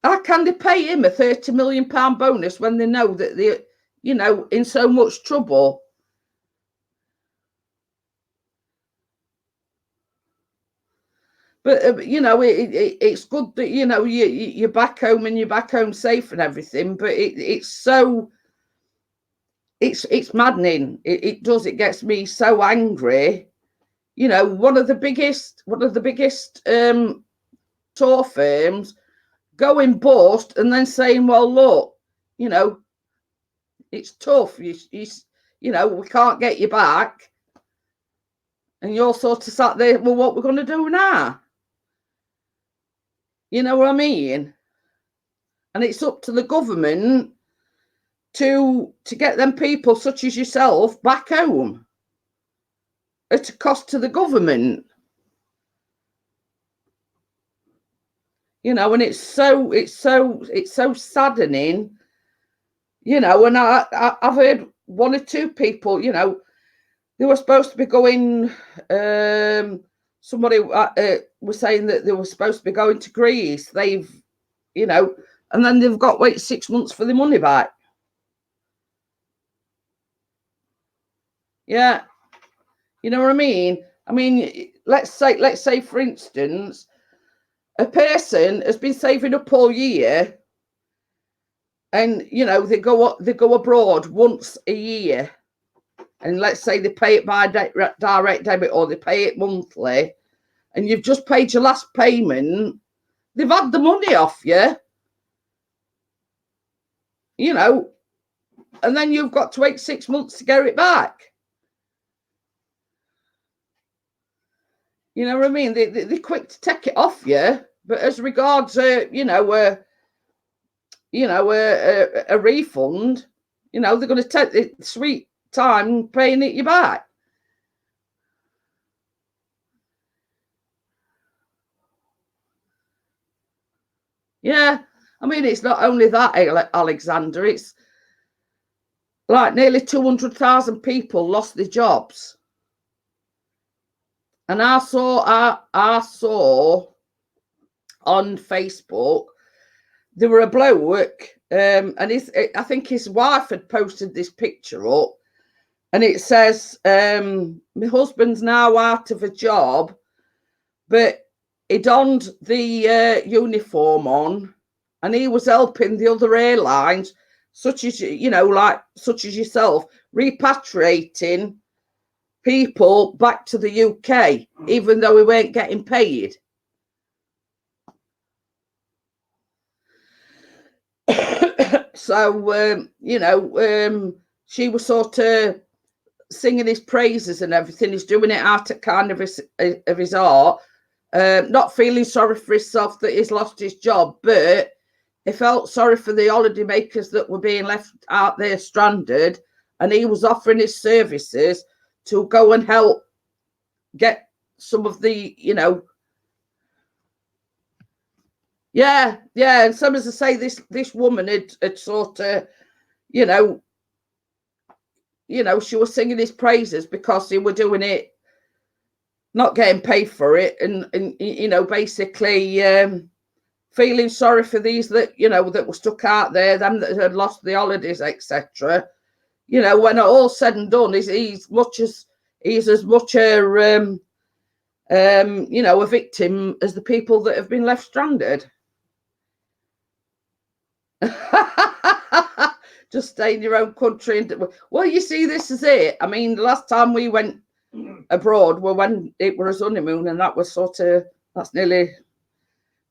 How can they pay him a £30 million bonus when they know that they're, you know, in so much trouble? But you know, it's good that, you know, you're back home and you're back home safe and everything. But it's maddening. It gets me so angry. You know, one of the biggest tour firms going bust and then saying, well, look, you know, it's tough. You know, we can't get you back. And you're sort of sat there, well, what we're going to do now? You know what I mean? And it's up to the government to get them people such as yourself back home at a cost to the government. You know, and it's so saddening. You know, and I've heard one or two people, you know, they were supposed to be going. Somebody was saying that they were supposed to be going to Greece. They've, you know, and then they've got to wait 6 months for the money back. Yeah, you know what I mean? I mean, let's say for instance, a person has been saving up all year, and you know they go abroad once a year, and let's say they pay it by direct debit or they pay it monthly, and you've just paid your last payment. They've had the money off you, you know, and then you've got to wait 6 months to get it back. You know what I mean? They're quick to take it off you, but as regards, you know, a refund, you know, they're going to take the sweet time paying it you back. Yeah, I mean, it's not only that, Alexander. It's like nearly 200,000 people lost their jobs. And I saw on Facebook, there were a bloke, and I think his wife had posted this picture up, and it says, my husband's now out of a job, but he donned the uniform on, and he was helping the other airlines, such as, you know, such as yourself, repatriating people back to the UK, even though we weren't getting paid. So, you know, she was sort of singing his praises and everything. He's doing it out of kind of his heart, not feeling sorry for himself that he's lost his job, but he felt sorry for the holiday makers that were being left out there stranded, and he was offering his services to go and help get some of the, you know. Yeah. And some, as I say, this woman had sort of, you know, she was singing his praises because they were doing it, not getting paid for it, and you know, basically feeling sorry for these that, you know, that were stuck out there, them that had lost the holidays, etc. You know, when all said and done, he's as much a you know, a victim as the people that have been left stranded. Just stay in your own country. And well, you see, this is it. I mean, the last time we went abroad were when it was honeymoon, and that was that's nearly,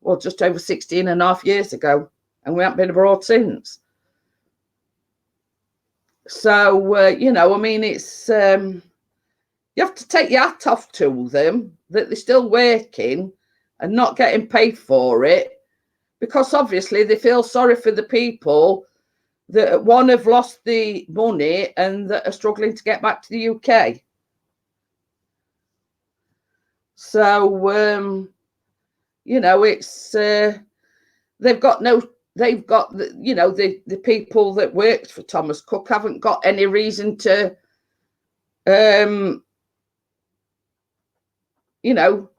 well, just over 16 and a half years ago, and we haven't been abroad since. So, you know, I mean, it's, you have to take your hat off to them that they're still working and not getting paid for it, because obviously they feel sorry for the people that, one, have lost the money and that are struggling to get back to the UK. So, you know, it's, they've got, you know, the people that worked for Thomas Cook haven't got any reason to, you know,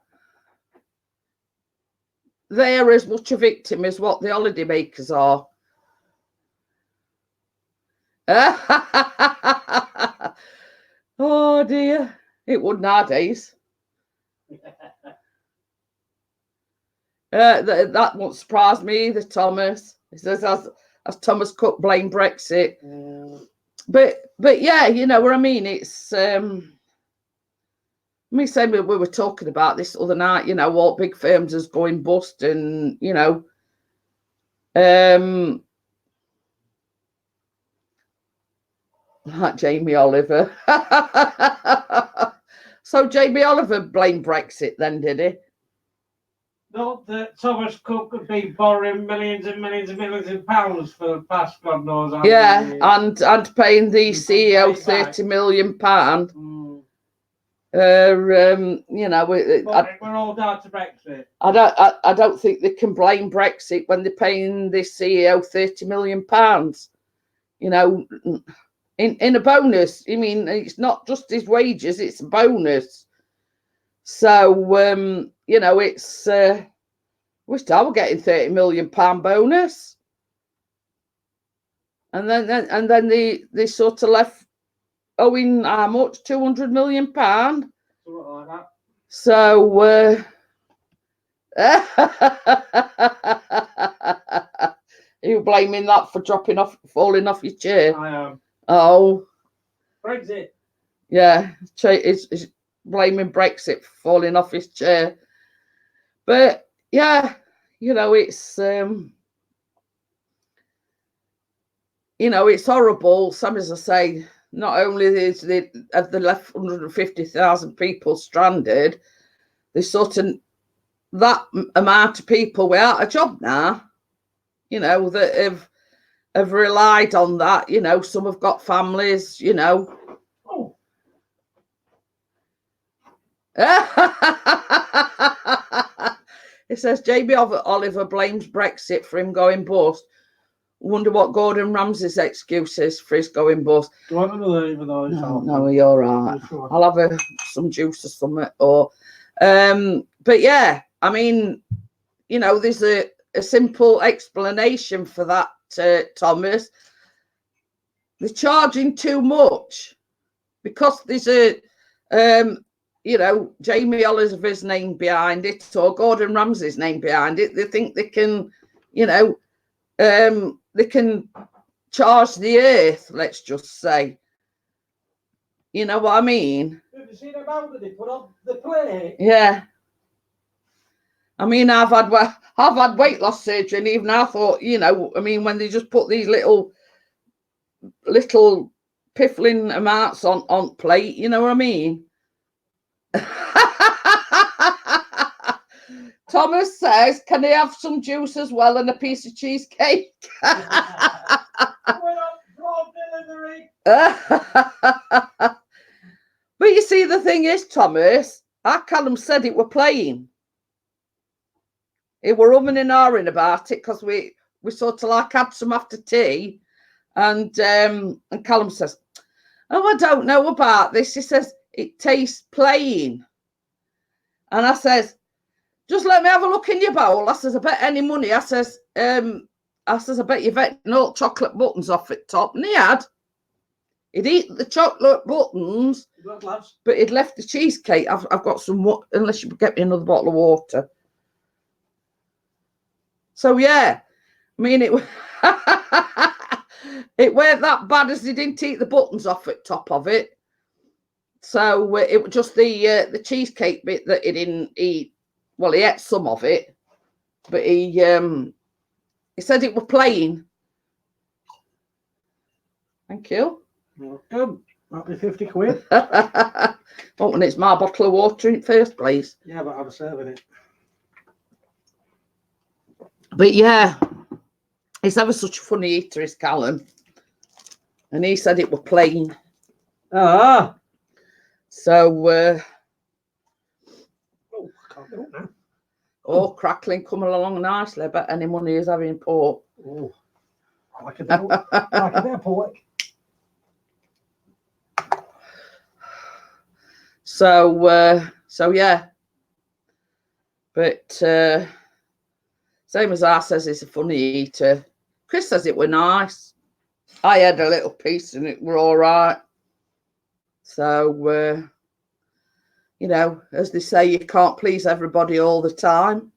they're as much a victim as what the holiday makers are. Oh dear, it would nowadays. That won't surprise me either, Thomas. He says, as Thomas Cook blame Brexit. But yeah, you know what I mean. It's me saying we were talking about this other night. You know, what big firms is going bust, and you know, like Jamie Oliver. So Jamie Oliver blamed Brexit then, did he? Not that Thomas Cook had been borrowing millions and millions and millions of pounds for the past God knows how many years. and paying the CEO £30 million. You know, we're all down to Brexit. I don't think they can blame Brexit when they're paying the CEO £30 million. You know, in a bonus. I mean, it's not just his wages; it's a bonus. So you know, it's wish I were getting £30 million bonus, and then they sort of left owing how much, £200 million. Something like that. So you blaming that for falling off your chair? I am. Oh, Brexit. Yeah, it's blaming Brexit for falling off his chair. But yeah, you know, it's you know, it's horrible. Some, as I say, not only have they left 150,000 people stranded, they sort of that amount of people without a job now. You know, that have relied on that. You know, some have got families. You know. Oh. It says Jamie Oliver blames Brexit for him going bust. Wonder what Gordon Ramsay's excuse is for his going bust. Do I know even though No, you're right. Sure. I'll have some juice or something. Or, but yeah, I mean, you know, there's a simple explanation for that, Thomas. They're charging too much because there's a you know, Jamie Oliver's name behind it or Gordon Ramsay's name behind it. They think they can, you know, they can charge the earth, let's just say. You know what I mean? Have you seen the amount that they put on the plate? Yeah. I mean, I've had weight loss surgery, and even I thought, you know, I mean, when they just put these little piffling amounts on plate, you know what I mean? Thomas says, can he have some juice as well and a piece of cheesecake? But you see, the thing is, Thomas, our Callum said it were playing. It were umming and ahhing about it because we sort of like had some after tea, and Callum says, oh, I don't know about this. He says, it tastes plain. And I says, just let me have a look in your bowl. I says, I bet any money. I says, I bet you've eaten all chocolate buttons off at top. And he had. He'd eat the chocolate buttons, but he'd left the cheesecake. I've got some, unless you get me another bottle of water. So, yeah, I mean, it weren't that bad as he didn't eat the buttons off at top of it. So it was just the cheesecake bit that he didn't eat. Well, he ate some of it, but he said it were plain. Thank you. Welcome. That'll be 50 quid. Well, when it's my bottle of water in first place. Yeah, but I'm serving it. But yeah, he's ever such a funny eater, is Callum. And he said it were plain. Ah. So, oh, I can't do it now. Oh, crackling coming along nicely. I bet any money is having pork. Oh, like a bit of pork. So yeah. But Same as I says, it's a funny eater. Chris says it were nice. I had a little piece and it were all right. So, you know, as they say, you can't please everybody all the time.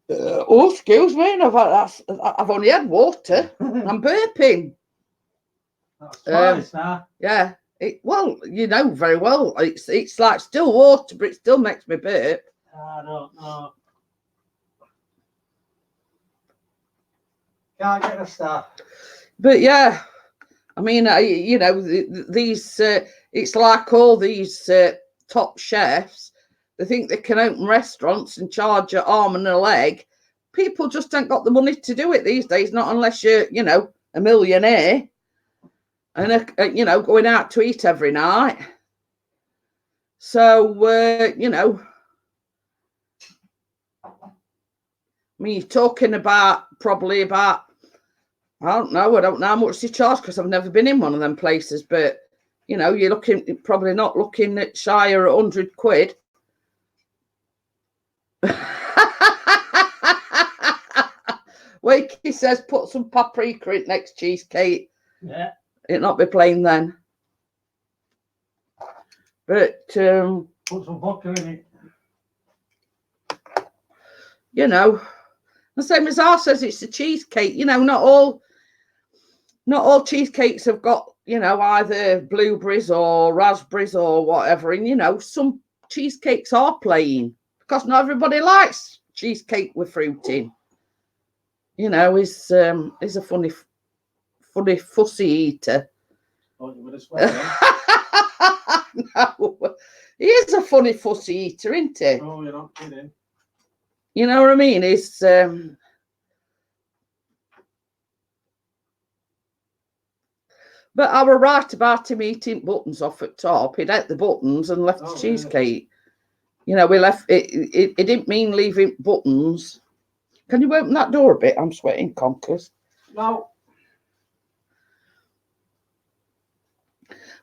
Oh, excuse me. I've only had water. I'm burping. That's twice now. Yeah. Well, you know very well. It's like still water, but it still makes me burp. I don't know. Can't get a start. But yeah, I mean, you know, these. It's like all these top chefs. They think they can open restaurants and charge an arm and a leg. People just ain't got the money to do it these days. Not unless you're, you know, a millionaire and you know, going out to eat every night. So you know, I mean, you're talking about probably about. I don't know how much they charge because I've never been in one of them places. But you know, you're probably not looking at shy or 100 quid. Wakey says put some paprika in next cheesecake. Yeah. It'll not be plain then. But put some vodka in it. You know, the same as I says it's a cheesecake. You know, not all cheesecakes have got, you know, either blueberries or raspberries or whatever. And you know, some cheesecakes are plain because not everybody likes cheesecake with fruit in. You know, he's a funny fussy eater. Oh, you would have swear. No, he is a funny fussy eater, isn't he? Oh, you're not kidding. You know what I mean? He's but I were right about him eating buttons off at top. He'd ate the buttons and left the cheesecake. Yeah. You know, we left it. It didn't mean leaving buttons. Can you open that door a bit? I'm sweating conkers. No.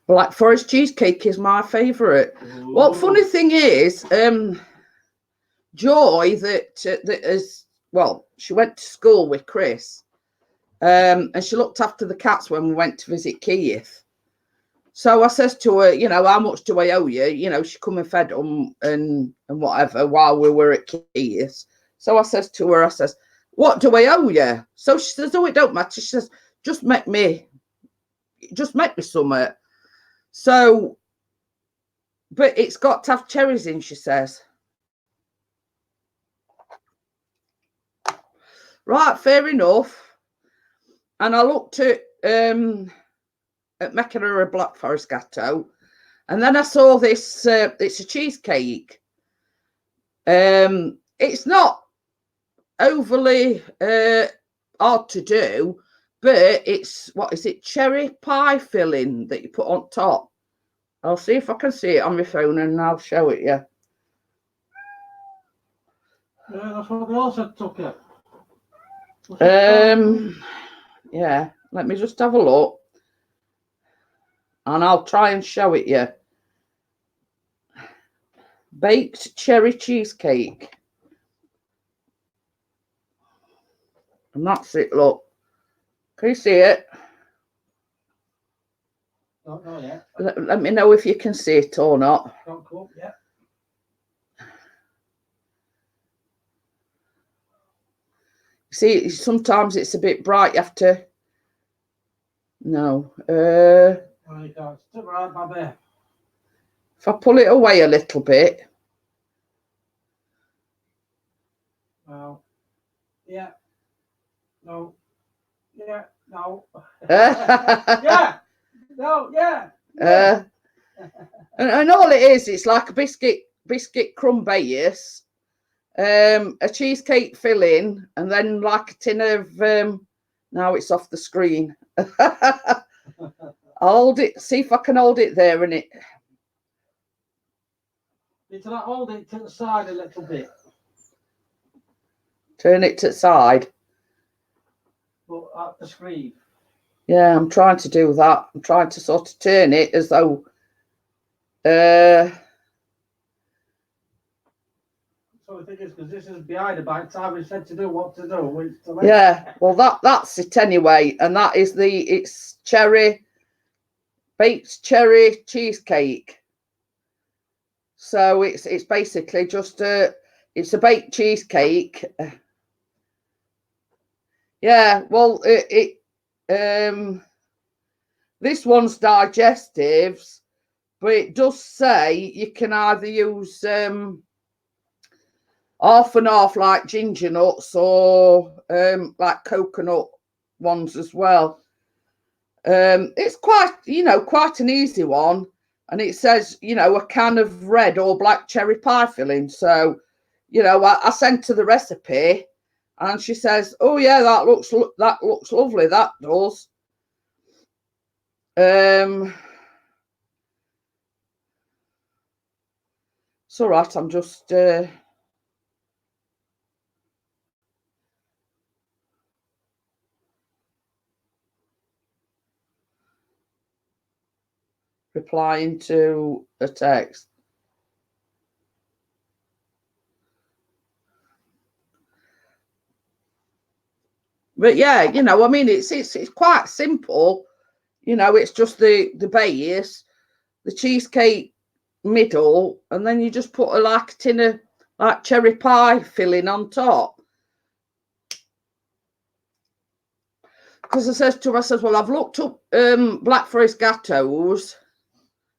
Black Forest cheesecake is my favourite. Well, funny thing is, Joy that is, well, she went to school with Chris, and she looked after the cats when we went to visit Keith. So I says to her, you know, how much do I owe you? You know, she come and fed them and whatever while we were at Keith's. So I says to her, I says, what do I owe you? So she says, oh, it don't matter. She says, just make me something. So, but it's got to have cherries in, she says. Right, fair enough. And I looked at making her a Black Forest gatto, and then I saw this. It's a cheesecake. It's not overly hard to do, but it's, what is it, cherry pie filling that you put on top. I'll see if I can see it on my phone and I'll show it you. Yeah, that's what they also took it. Yeah, let me just have a look and I'll try and show it you. Baked cherry cheesecake. And that's it, look. Can you see it? Don't know yet. Let me know if you can see it or not. Don't go up yet. See, sometimes it's a bit bright. You have to. No. Oh, you can't. Stick right by there. If I pull it away a little bit. Well. Yeah. No. Yeah. No. Yeah. No. Yeah. Yeah. And all it is, it's like a biscuit crumb base, a cheesecake filling, and then like a tin of. Now it's off the screen. I'll hold it. See if I can hold it there, and it. Need to like hold it to the side a little bit. Turn it to the side. But at the screen. Yeah, I'm trying to do that. I'm trying to sort of turn it as though. So if is, because this is behind her by the time we said to do what to do. Which to Yeah, well that's it anyway, and that is it's baked cherry cheesecake. So it's basically just it's a baked cheesecake. Yeah, well this one's digestives, but it does say you can either use half and half like ginger nuts or like coconut ones as well. It's quite an easy one, and it says a can of red or black cherry pie filling. So I sent her the recipe, and she says, oh yeah, that looks lovely, that does. It's all right, I'm just replying to a text. But yeah, I mean, it's quite simple. It's just the base, the cheesecake middle, and then you just put a tin of like cherry pie filling on top. Because I says to her, I says, well, I've looked up Black Forest gateaus.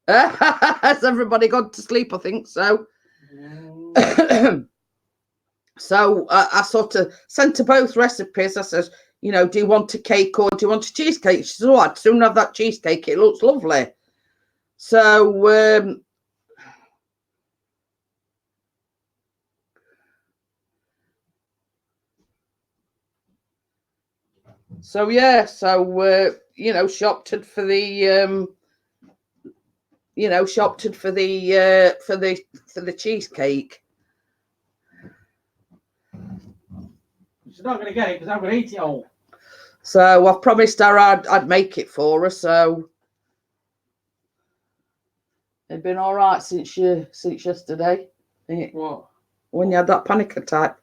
Has everybody gone to sleep? I think so. So I sort of sent her both recipes. I says, do you want a cake or do you want a cheesecake? She says, oh, I'd soon have that cheesecake. It looks lovely. So yeah, so she opted for the for the cheesecake. She's not going to get it because I'm going to eat it all. So I've promised her I'd make it for her. So it's been all right since yesterday. What? When you had that panic attack?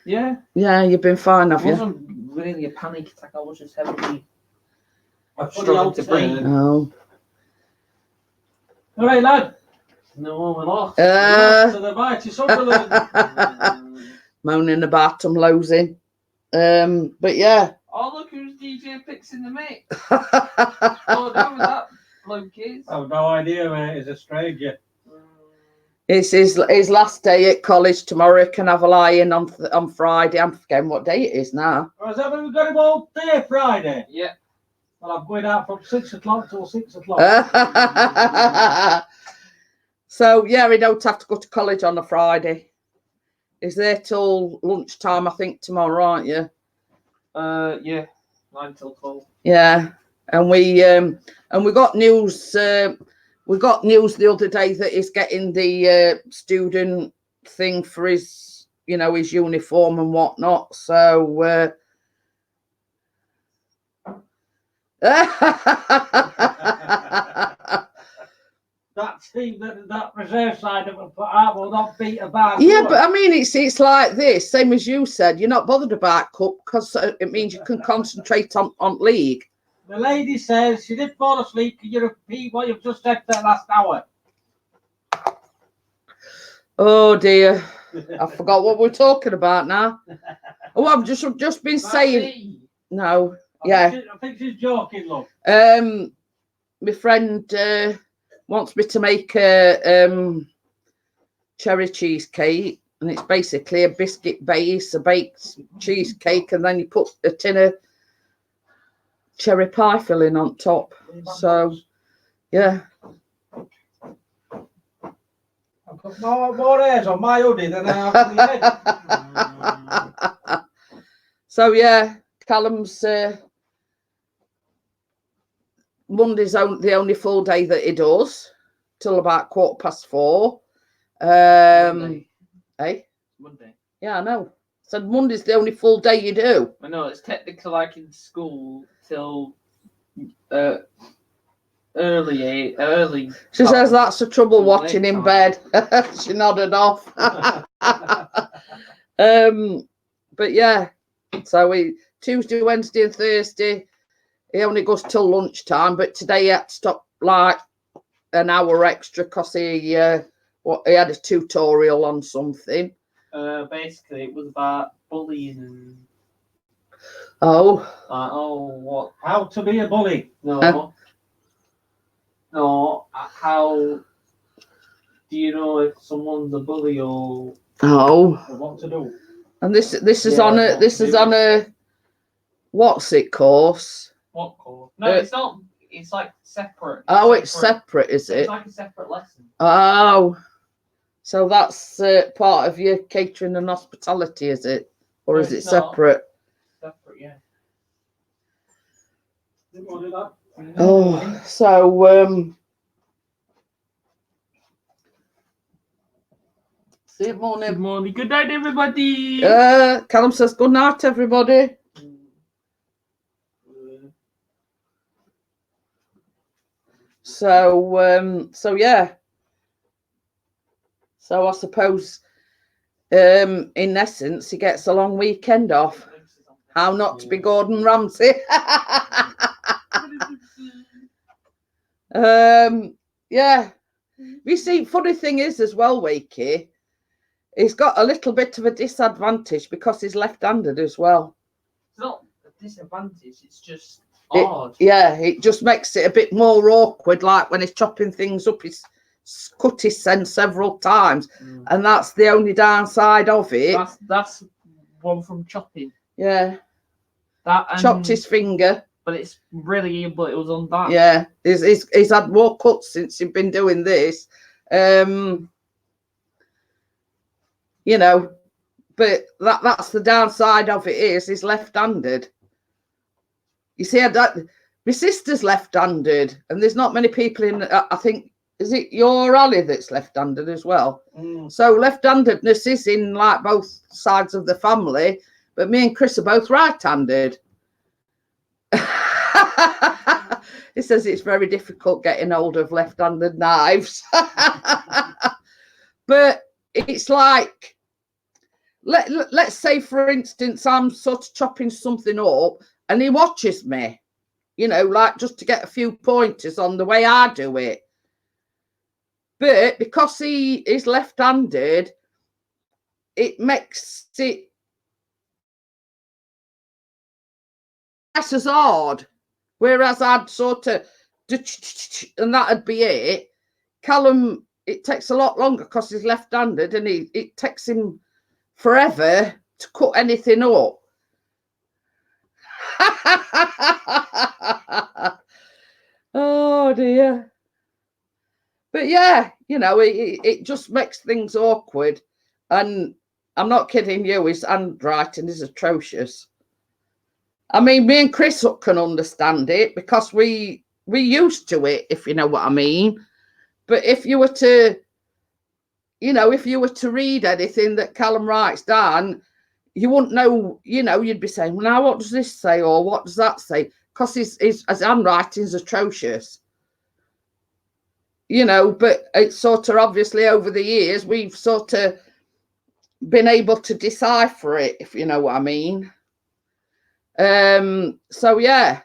Yeah. Yeah, you've been fine, have you? It wasn't really a panic attack. I was just heavily struggling to breathe. Oh. All right, lad. No, we're off. To the mighty Sunderland. Moaning about them losing. But yeah. Oh, look who's DJ Picks in the mix. Oh, that was that bloke is. I've no idea, mate. He's a stranger. It's his last day at college tomorrow. He can have a lie-in on Friday. I'm forgetting what day it is now. Oh, is that when we've got him all day Friday? Yeah. Well, I'm going out from 6 o'clock till 6 o'clock. So yeah, he don't have to go to college on a Friday. He's there till lunchtime, I think, tomorrow, aren't you? Yeah, 9 till 12. Yeah, and we got news. We got news the other day that he's getting the student thing for his, his uniform and whatnot. So that team, that reserve side that we put out will not beat a bad. Yeah, but I mean, it's like this, same as you said. You're not bothered about cup because it means you can concentrate on league. The lady says she did fall asleep. Can you repeat what you've just said for the last hour? Oh dear, I forgot what we're talking about now. Oh, I've just been That's saying. No, I think she's joking, love. My friend wants me to make a cherry cheesecake, and it's basically a biscuit base, a baked cheesecake, and then you put a tin of cherry pie filling on top. So yeah. I've got more hairs on my hoodie than I have on the head. So yeah, Callum's Monday's the only full day that he does till about 4:15. Monday. Eh? Monday. Yeah, I know. So Monday's the only full day you do. I know, it's technically like in school till early. She says that's the trouble watching in bed. She nodded off. But yeah, so we Tuesday, Wednesday, and Thursday. He only goes till lunchtime, but today he had to stop like an hour extra because he had a tutorial on something. Basically, it was about bullying and What? How to be a bully? no, how do you know if someone's a bully or What to do? And this is on a what's it course? what course? No, it's not. It's like separate. It's separate, is It's it? like a separate lesson. Oh, so that's part of your catering and hospitality, is it? Or No, is it it's not. separate? Separate, yeah. Didn't want to do that. Oh, so see you morning. Good morning. Good night, everybody. Callum says good night, everybody. So yeah. So I suppose in essence he gets a long weekend off. How not to be Gordon Ramsay. Yeah. You see, funny thing is as well, Whacky, he's got a little bit of a disadvantage because he's left-handed as well. It's not a disadvantage, it's just odd. It just makes it a bit more awkward, like when he's chopping things up, he's cut his sense several times, and that's the only downside of it. That's one from chopping. Yeah. That chopped his finger. But it's really, but it was on that. Yeah, he's had more cuts since he's been doing this. You know, but that's the downside of it is he's left-handed. You see, my sister's left-handed, and there's not many people in. I think is it your Ali that's left-handed as well. So left-handedness is in like both sides of the family, but me and Chris are both right-handed. He says it's very difficult getting hold of left-handed knives. But it's like, let's say, for instance, I'm sort of chopping something up and he watches me, you know, like just to get a few pointers on the way I do it. But because he is left-handed, it makes it twice as hard. Whereas I'd sort of, and that'd be it. Callum, it takes a lot longer because he's left-handed, and it takes him forever to cut anything up. Oh dear. But yeah, you know, it just makes things awkward. And I'm not kidding you, his handwriting is atrocious. I mean, me and Chris can understand it because we used to it, if you know what I mean. But if you were to, you know, if you were to read anything that Callum writes down, you wouldn't know, you know, you'd be saying, well, now what does this say? Or what does that say? Because his handwriting is atrocious. You know, but it's sort of obviously over the years, we've sort of been able to decipher it, if you know what I mean. So yeah.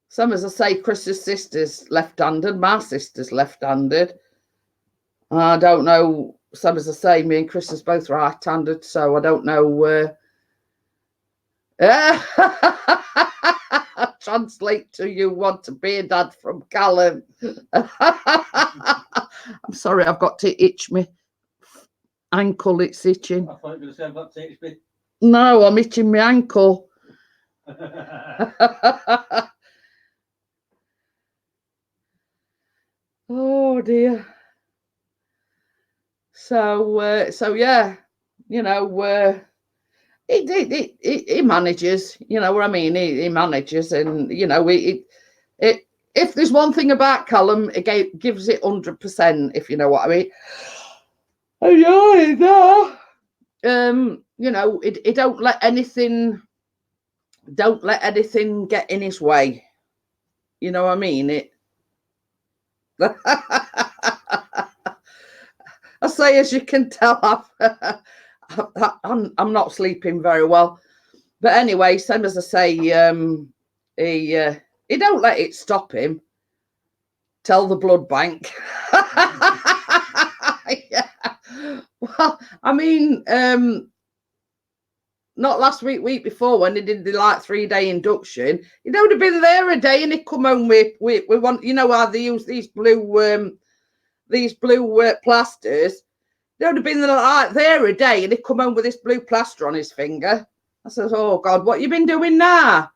Some, as I say, Chris's sister's left-handed, my sister's left-handed. I don't know. Some, as I say, me and Chris is both right-handed, so I don't know. Translate to you want to be a dad from Callum. I'm sorry, I've got to itch my ankle. It's itching. I thought you were going to say I've got to itch me. No, I'm itching my ankle. Oh dear. So yeah, you know, he manages. You know what I mean? He manages, and you know, if there's one thing about Callum, it gives it 100%. If you know what I mean. You know, it don't let anything get in his way. You know what I mean? I say, as you can tell, I'm not sleeping very well. But anyway, same as I say, he don't let it stop him. Tell the blood bank. Yeah. Well, I mean, not last week before, when he did the like 3-day induction, he'd only been there a day and he'd come home with want, you know how they use these blue plasters. He'd only been there a day and he'd come home with this blue plaster on his finger. I says, oh God, what you been doing now?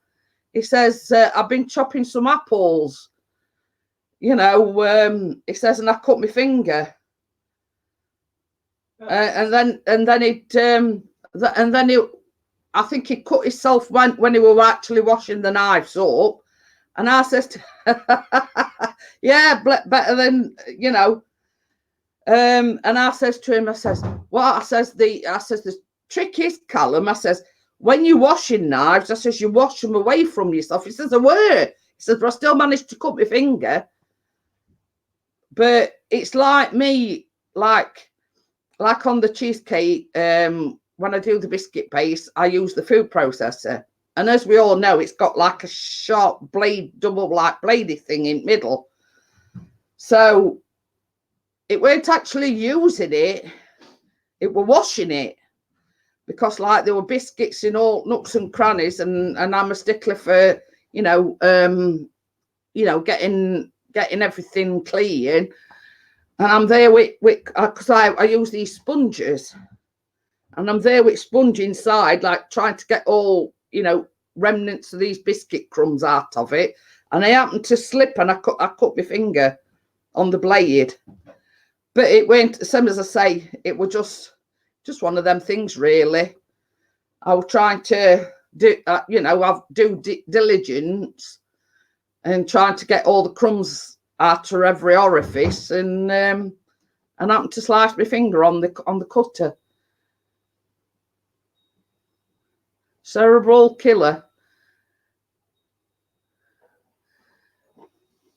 He says, I've been chopping some apples. You know, he says, and I cut my finger. And then he, I think he cut himself when he were actually washing the knives up. And I says, yeah, better than, you know. And I says to him, I says, what? I says, the trick is, Callum, I says, when you're washing knives, I says, you wash them away from yourself. He says, I were. He says, but I still managed to cut my finger. But it's like me, like on the cheesecake, when I do the biscuit base, I use the food processor. And as we all know, it's got like a sharp blade, double like bladey thing in the middle. So it weren't actually using it, it were washing it. Because like there were biscuits in all nooks and crannies, and I'm a stickler for, you know, getting everything clean. And I'm there with because I use these sponges, and I'm there with sponge inside, like trying to get all, you know, remnants of these biscuit crumbs out of it. And I happened to slip and I cut my finger on the blade. But it went, same as I say, it was just one of them things, really. I was trying to do, you know, I'll do diligence and trying to get all the crumbs out of every orifice, and happened to slice my finger on the cutter. Cerebral killer.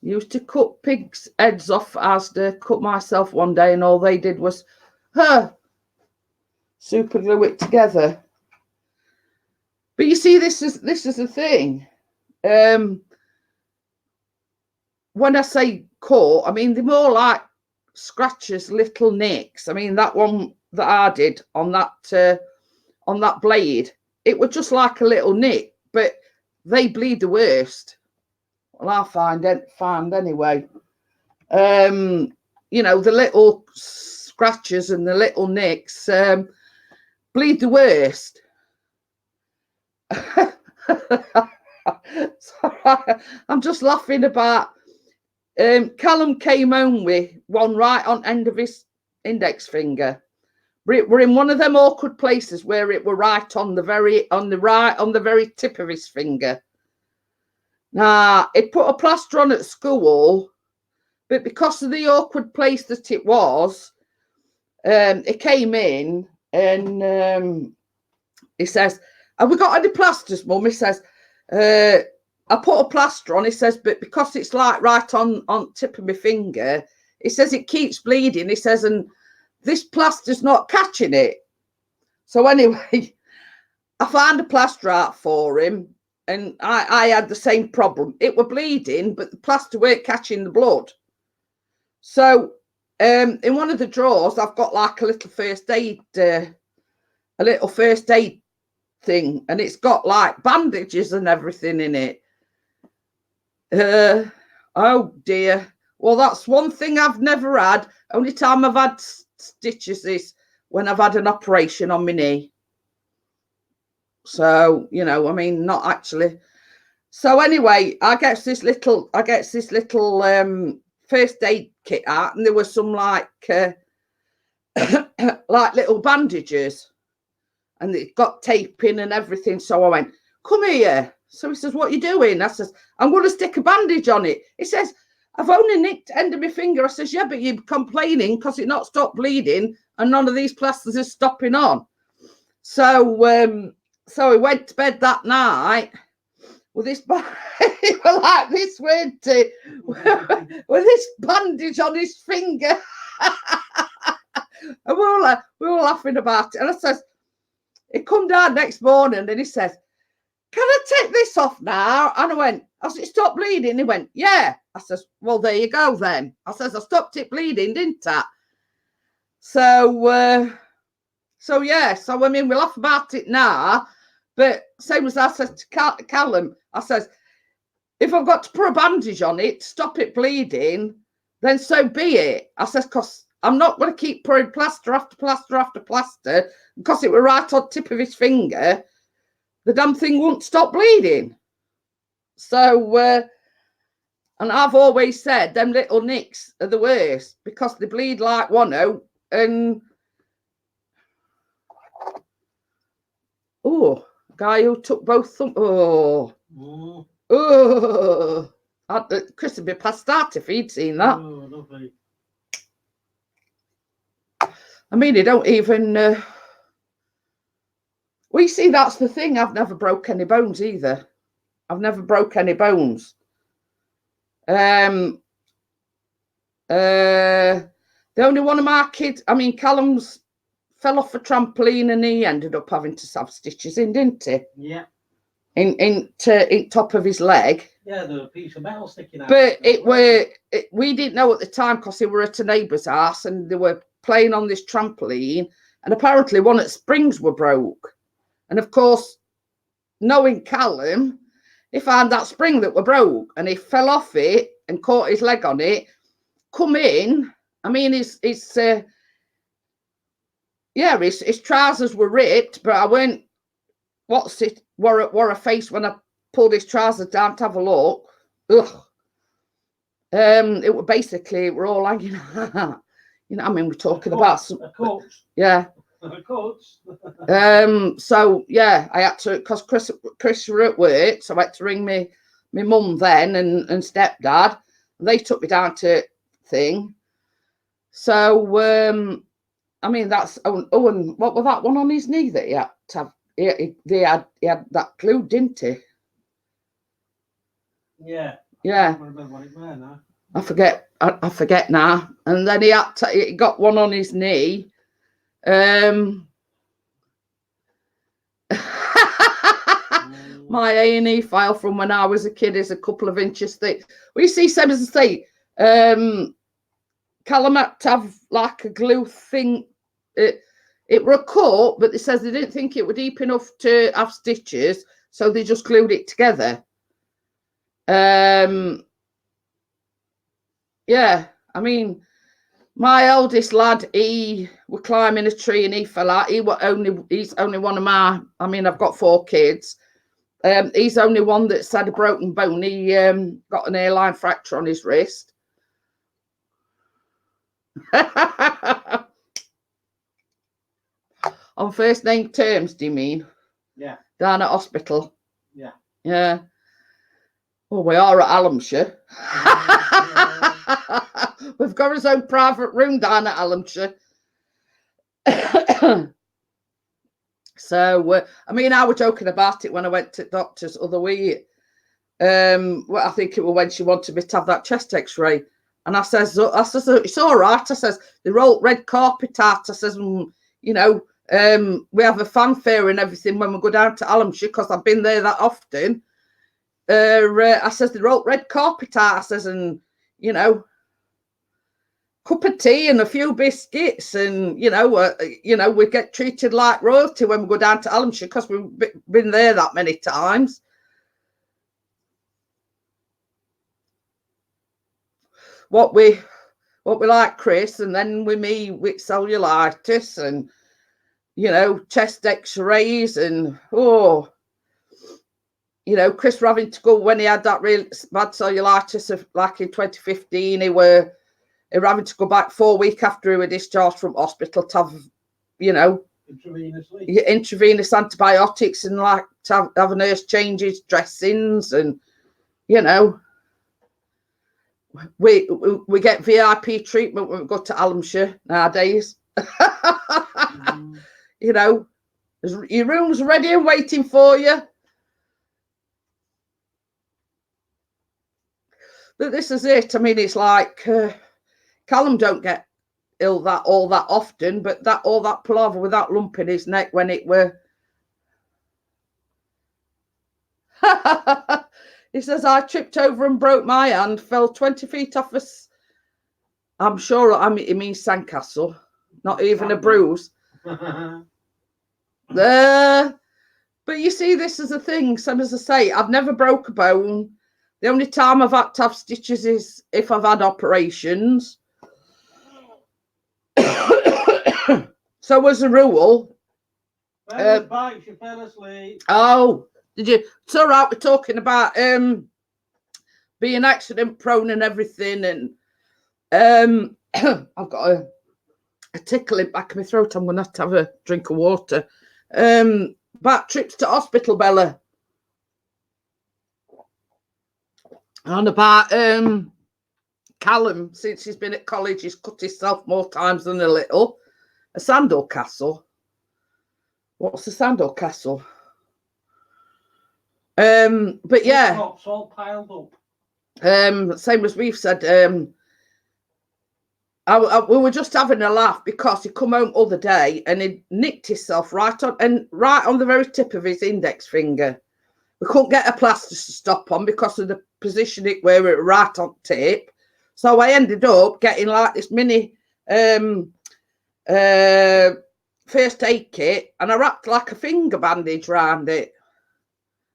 Used to cut pigs' heads off as to cut myself one day, and all they did was super glue it together. But you see, this is the thing. When I say cut, I mean they're more like scratches, little nicks. I mean that one that I did on that blade, it was just like a little nick, but they bleed the worst. Well, I find anyway. You know, the little scratches and the little nicks bleed the worst. I'm just laughing about. Callum came home with one right on end of his index finger. We're in one of them awkward places where it were right on the very tip of his finger. Now, it put a plaster on at school, but because of the awkward place that it was, it came in and he says, have we got any plasters, Mum? He says, I put a plaster on, he says, but because it's like right on tip of my finger, he says it keeps bleeding. He says, and this plaster's not catching it. So anyway, I found a plaster out for him, and I had the same problem. It were bleeding, but the plaster weren't catching the blood. So in one of the drawers, I've got like a little first aid thing, and it's got like bandages and everything in it. Oh dear. Well, that's one thing I've never had. Only time I've had stitches is when I've had an operation on my knee. So, you know, I mean, not actually. So anyway, I get this little first aid kit out, and there was some like like little bandages, and it got taping and everything. So I went, come here. So he says, what are you doing? I says, I'm going to stick a bandage on it. He says, I've only nicked the end of my finger. I says, yeah, but you're complaining because it not stopped bleeding and none of these plasters is stopping on. So so he went to bed that night with this like this, weren't it? With this bandage on his finger. And we were laughing about it. And I says, he come down next morning and he says, can I take this off now? And I went, has it stopped bleeding? He went, yeah. I says, well, there you go then. I says, I stopped it bleeding, didn't I? So, yeah. So, I mean, we laugh about it now. But same as I said to Callum, I says, if I've got to put a bandage on it to stop it bleeding, then so be it. I says, because I'm not going to keep putting plaster after plaster after plaster, because it were right on the tip of his finger. The damn thing won't stop bleeding. So, and I've always said them little nicks are the worst because they bleed like one-o. And guy who took both Chris would be passed out if he'd seen that. Lovely. I mean, he don't even. Well, you see, that's the thing. I've never broke any bones either. I've never broke any bones. The only one of my kids, I mean, Callum's fell off a trampoline and he ended up having to have stitches in, didn't he? Yeah. In top of his leg. Yeah, there was a piece of metal sticking out. But we didn't know at the time because they were at a neighbour's house and they were playing on this trampoline, and apparently one of the springs were broke. And of course, knowing Callum, he found that spring that were broke and he fell off it and caught his leg on it. Come in, I mean, his trousers were ripped, but I went, wore a face when I pulled his trousers down to have a look. Ugh. It were basically, we're all hanging out. You know, I mean, we're talking about some. A corpse. Yeah. A corpse. So yeah, I had to, because Chris were at work, so I had to ring my mum then and stepdad. They took me down to thing. So I mean, that's and what was that one on his knee that he had to have? He had that glued, didn't he? Yeah. Yeah. I remember what it was now. I forget now. And then he got one on his knee. My A&E file from when I was a kid is a couple of inches thick. We see, same as I say, Callum had to have like a glue thing. It were a cut, but they says they didn't think it were deep enough to have stitches, so they just glued it together. Yeah, I mean, my eldest lad, he were climbing a tree and he fell out. He's only one of my, I mean, I've got 4 kids. He's only one that's had a broken bone. He got an hairline fracture on his wrist. On first name terms, do you mean? Yeah. Down at hospital. Yeah. Yeah. Well, we are at Allamshire. We've got his own private room down at Allamshire. So, I mean, I was joking about it when I went to the doctor's other week. Well, I think it was when she wanted me to have that chest x-ray. And I says, it's all right. I says, they roll red carpet out. I says, you know, we have a fanfare and everything when we go down to Allamshire because I've been there that often. I says, they roll red carpet out. I says, and, you know, cup of tea and a few biscuits, and you know we get treated like royalty when we go down to Allamshire because we've been there that many times. What we like, Chris, and then we meet with cellulitis and, you know, chest x-rays and you know, Chris were having to go when he had that real bad cellulitis of like in 2015. He were having to go back 4 weeks after he was discharged from hospital to have, you know, intravenous antibiotics and like to have a nurse change his dressings, and you know, we get VIP treatment when we go to Allamshire nowadays. You know, your room's ready and waiting for you. But this is it. I mean, it's like Callum don't get ill that all that often, but that all that palaver with that lump in his neck when it were. He says, I tripped over and broke my hand, fell 20 feet off I'm sure it means sandcastle, not even a bruise. But you see, this is a thing. Some as I say, I've never broke a bone. The only time I've had to have stitches is if I've had operations. So as a rule, Bike, she fell asleep. oh, did you? It's all right. We're talking about being accident prone and everything, and I've got a tickle in the back of my throat. I'm going to have a drink of water. Back trips to hospital, Bella. And about Callum, since he's been at college, he's cut himself more times than a little. A sandal castle. What's a sandal castle? But yeah, Rocks all piled up. same as we've said. We were just having a laugh because he come home other day and he nicked himself right on the very tip of his index finger. We couldn't get a plaster to stop on because of the position it were right on tip. So I ended up getting like this mini first aid kit, and I wrapped like a finger bandage around it.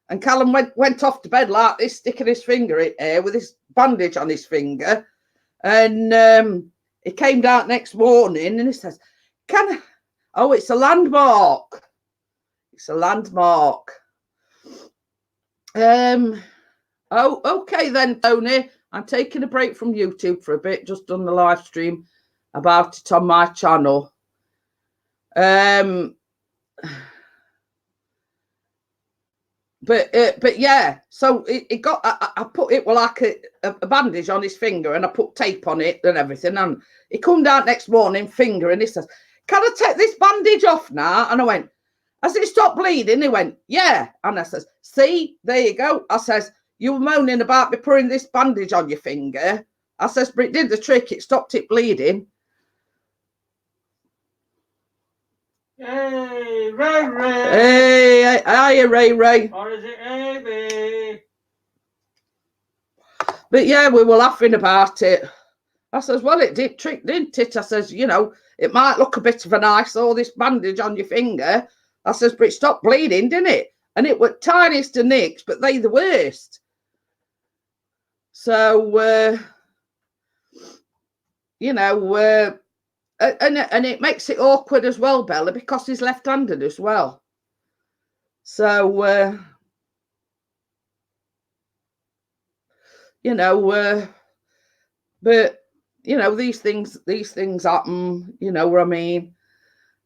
And Callum went off to bed like this, sticking his finger in there with his bandage on his finger. And he came down next morning and he says, oh, it's a landmark. It's a landmark. Oh, okay then, Tony. I'm taking a break from YouTube for a bit, just done the live stream about it on my channel. But yeah, so it got, I put it like a bandage on his finger and I put tape on it and everything. And he come down next morning, finger, and he says, can I take this bandage off now? And I went, has it stopped bleeding? He went, yeah. And I says, see, there you go. I says, you were moaning about me putting this bandage on your finger. I says, but it did the trick. It stopped it bleeding. Hey, Ray Ray. Hey, hiya, Ray. Or is it Amy? But yeah, we were laughing about it. I says, well, it did trick, didn't it? I says, you know, it might look a bit of an eyesore, this bandage on your finger. I says, but it stopped bleeding, didn't it? And it was tiniest of nicks, but they the worst. So, you know, and it makes it awkward as well, Bella, because he's left-handed as well. So, you know, but, you know, these things happen, you know what I mean?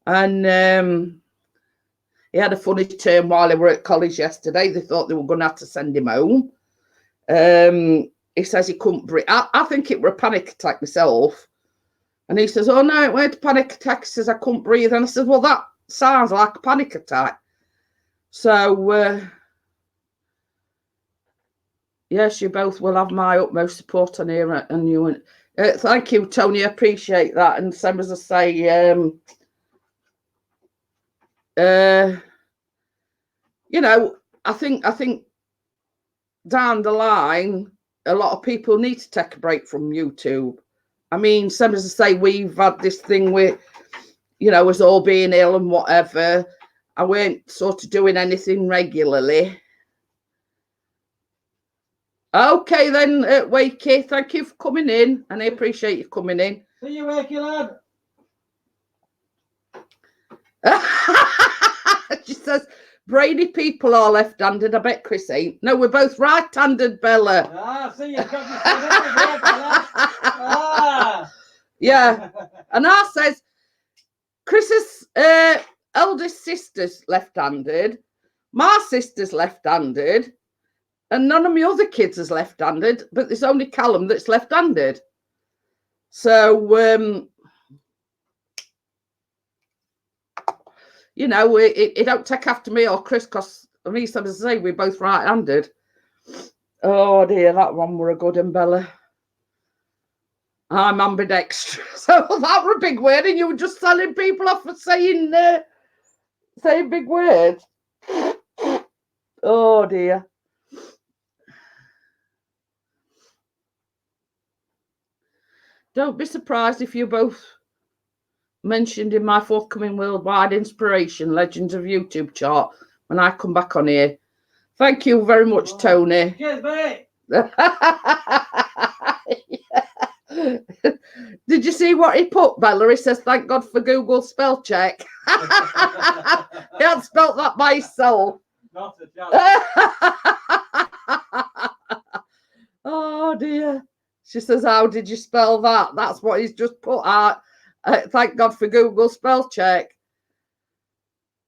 And he had a funny term while they were at college yesterday. They thought they were going to have to send him home. He says he couldn't breathe. I think it were a panic attack myself. And he says, oh, no, it weren't a panic attack. He says, I couldn't breathe. And I said, well, that sounds like a panic attack. So, yes, you both will have my utmost support on here. And you. Thank you, Tony. I appreciate that. And same as I say, you know, I think down the line, a lot of people need to take a break from YouTube. I mean, same as I say, we've had this thing with, you know, us all being ill and whatever. I weren't sort of doing anything regularly. Okay then, Wakey, thank you for coming in, and I appreciate you coming in. See you, Wakey lad. She says, brainy people are left-handed. I bet Chris ain't. No, we're both right-handed, Bella. Ah, see, you've got Yeah. And I says, Chris's eldest sister's left-handed. My sister's left-handed. And none of my other kids is left-handed. But there's only Callum that's left-handed. So, you know, it don't take after me or Chris, because I mean, so to say, we're both right-handed. Oh dear, that one were a good one, Bella. I'm ambidextrous. So that were a big word, and you were just telling people off for saying big words. Oh dear. Don't be surprised if you're both mentioned in my forthcoming Worldwide Inspiration Legends of YouTube chart when I come back on here. Thank you very much, Tony. Cheers, mate. Did you see what he put, Bella? He says, thank God for Google spell check. He had spelt that by his soul. Not a chance. Oh dear. She says, how did you spell that? That's what he's just put out. Thank God for Google spell check.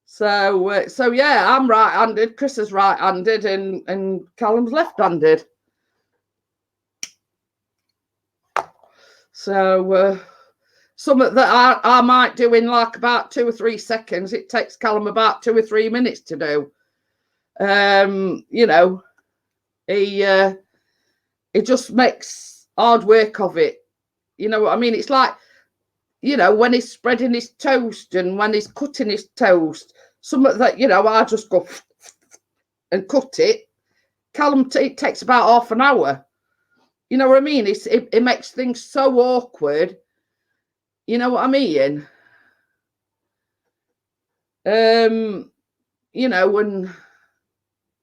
So yeah, I'm right-handed. Chris is right-handed, and Callum's left-handed. So something that I might do in like about 2 or 3 seconds, it takes Callum about 2 or 3 minutes to do. You know, he just makes hard work of it. You know what I mean? It's like, you know, when he's spreading his toast and when he's cutting his toast, something that, you know, I just go and cut it. Callum, it takes about half an hour. You know what I mean? It makes things so awkward. You know what I mean? You know, and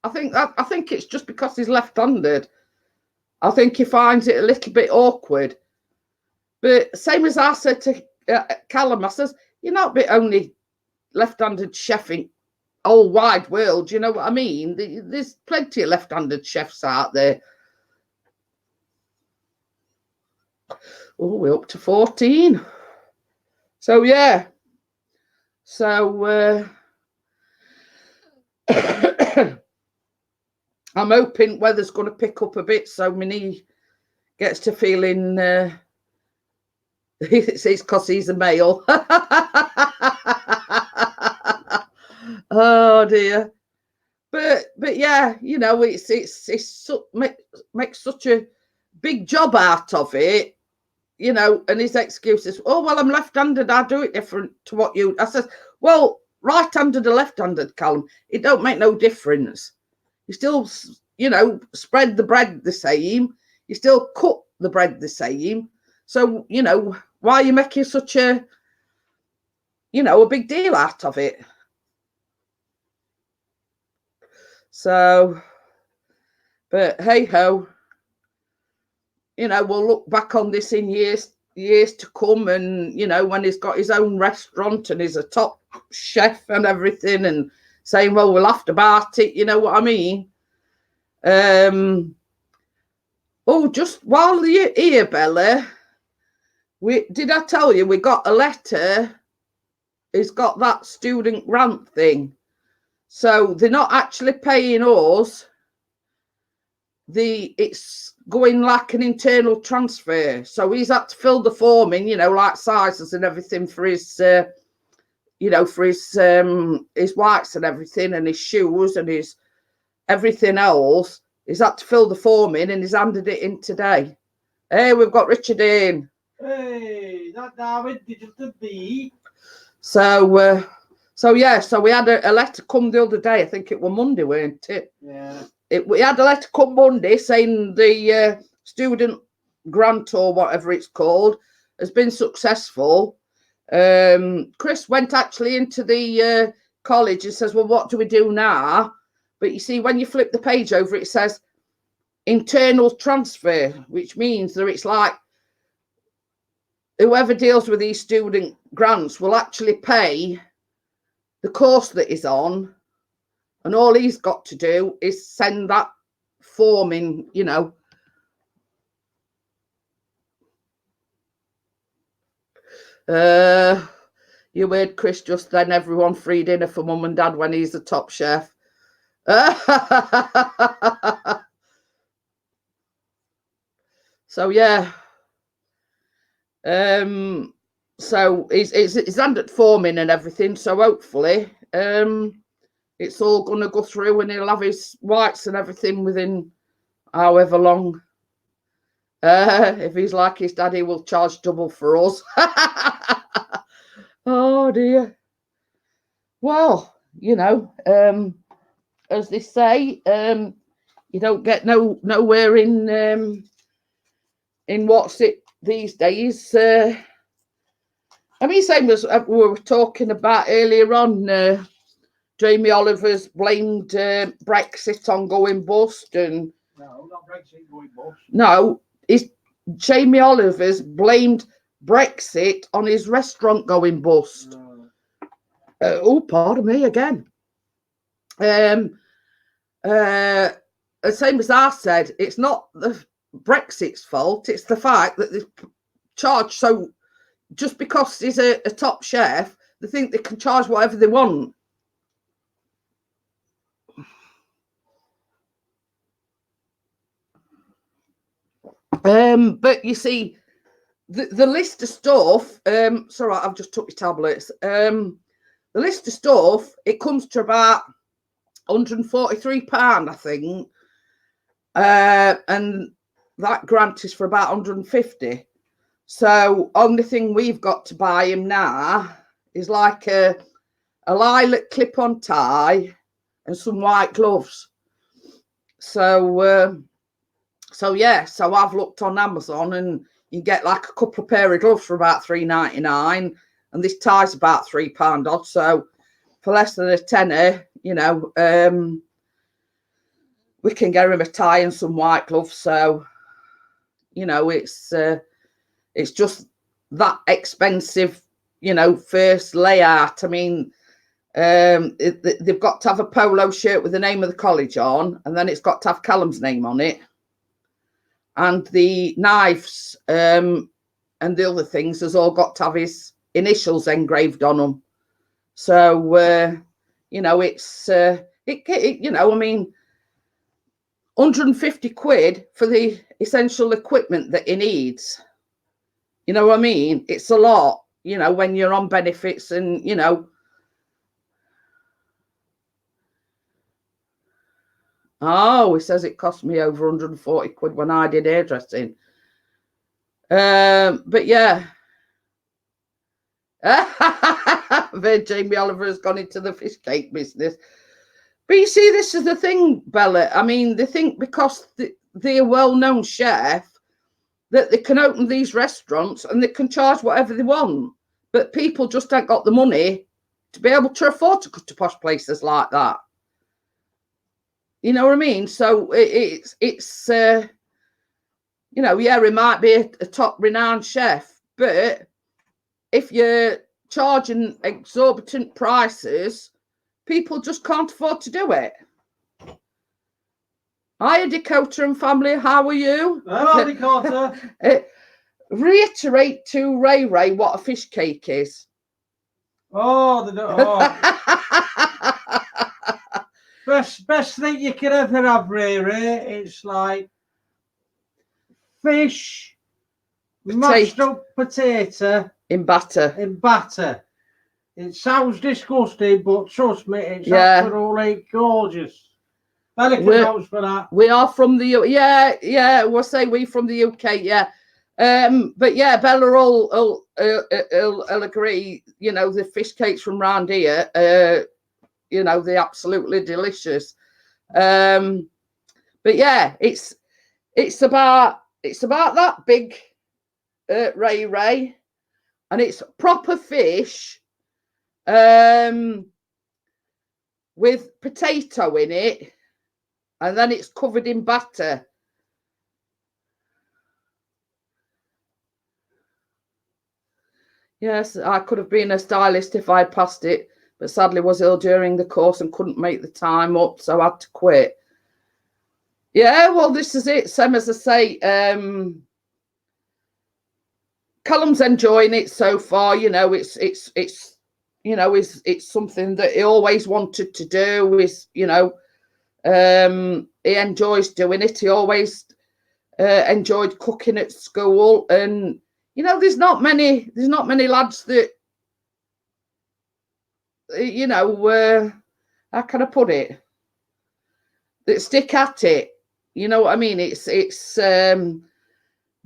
I think it's just because he's left-handed. I think he finds it a little bit awkward. But same as I said to Callum, I says, you're not the only left-handed chef in whole wide world. You know what I mean? There's plenty of left-handed chefs out there. Oh, we're up to 14. So yeah. So I'm hoping weather's going to pick up a bit, so my knee gets to feeling. It's because he's a male. Oh dear. But yeah, you know, it's makes such a big job out of it, you know. And his excuse is, oh well, I'm left-handed, I do it different to what you. I says, well, right-handed or left-handed, Callum, it don't make no difference. You still, you know, spread the bread the same. You still cut the bread the same. So, you know, why are you making such a, you know, a big deal out of it? So, but hey ho, you know, we'll look back on this in years to come, and you know, when he's got his own restaurant and he's a top chef and everything, and saying, well, we'll laugh about it, you know what I mean? Oh, just while you're here, Bella, did I tell you we got a letter? It's got that student grant thing. So they're not actually paying us. It's going like an internal transfer. So he's had to fill the form in, you know, like sizes and everything for his, you know, for his whites and everything, and his shoes and his everything else. He's had to fill the form in, and he's handed it in today. Hey, we've got Richard in. Hey, that David digital B. So yeah, so we had a letter come the other day. I think it was Monday, weren't it? Yeah. We had a letter come Monday saying the student grant, or whatever it's called, has been successful. Chris went actually into the college and says, well, what do we do now? But you see, when you flip the page over, it says internal transfer, which means that it's like whoever deals with these student grants will actually pay the course that he's on, and all he's got to do is send that form in, you know. You heard Chris just then, everyone free dinner for mum and dad when he's the top chef. So yeah. So he's handed form in and everything, so hopefully it's all gonna go through, and he'll have his whites and everything within however long. If he's like his daddy, will charge double for us. Oh dear. Well, you know, as they say, you don't get nowhere in what's it these days. I mean, same as we were talking about earlier on. Jamie Oliver's blamed Brexit on going bust, and No, not Brexit going bust. no, Jamie Oliver's blamed Brexit on his restaurant going bust. Oh, pardon me again. Same as I said, it's not the Brexit's fault. It's the fact that they charge so. Just because he's a top chef, they think they can charge whatever they want. But you see, the list of stuff. Sorry, I've just took your tablets. The list of stuff, it comes to about £143, I think, and that grant is for about 150. So only thing we've got to buy him now is like a lilac clip-on tie and some white gloves. So yeah, so I've looked on Amazon, and you get like a couple of pair of gloves for about £3.99, and this tie's about £3 odd. So for less than a tenner, you know, we can get him a tie and some white gloves. So, you know, it's just that expensive, you know, first layout. I mean, they've got to have a polo shirt with the name of the college on, and then it's got to have Callum's name on it. And the knives and the other things has all got to have his initials engraved on them. So, you know, it's, you know, I mean, 150 quid for the essential equipment that he needs. You know what I mean? It's a lot, you know, when you're on benefits and, you know. Oh, he says it cost me over 140 quid when I did hairdressing. But yeah. Jamie Oliver has gone into the fish cake business. But you see, this is the thing, Bella. I mean, they think because they're a well-known chef that they can open these restaurants and they can charge whatever they want. But people just ain't got the money to be able to afford to go to posh places like that. You know what I mean? So it's you know, yeah, it might be a top renowned chef, but if you're charging exorbitant prices, people just can't afford to do it. Hiya, Dakota and family. How are you? Hello, Dakota. Reiterate to Ray what a fish cake is. Oh, best thing you can ever have, Ray. It's like fish, mashed up potato in batter. It sounds disgusting, but trust me, it's absolutely gorgeous. For that. We are from the we'll say we from the UK, yeah. But yeah, Bella will agree. You know, the fish cakes from round here, you know, they're absolutely delicious. But yeah, it's about that big, Ray, and it's proper fish, with potato in it, and then it's covered in batter. Yes, I could have been a stylist if I passed it, but sadly was ill during the course and couldn't make the time up, so I had to quit. Yeah, well, this is it. Same as I say, Callum's enjoying it so far. You know, it's you know, it's something that he always wanted to do. Is, you know, he enjoys doing it. He always enjoyed cooking at school, and you know, there's not many lads that, you know, how can I put it, that stick at it. You know what I mean? It's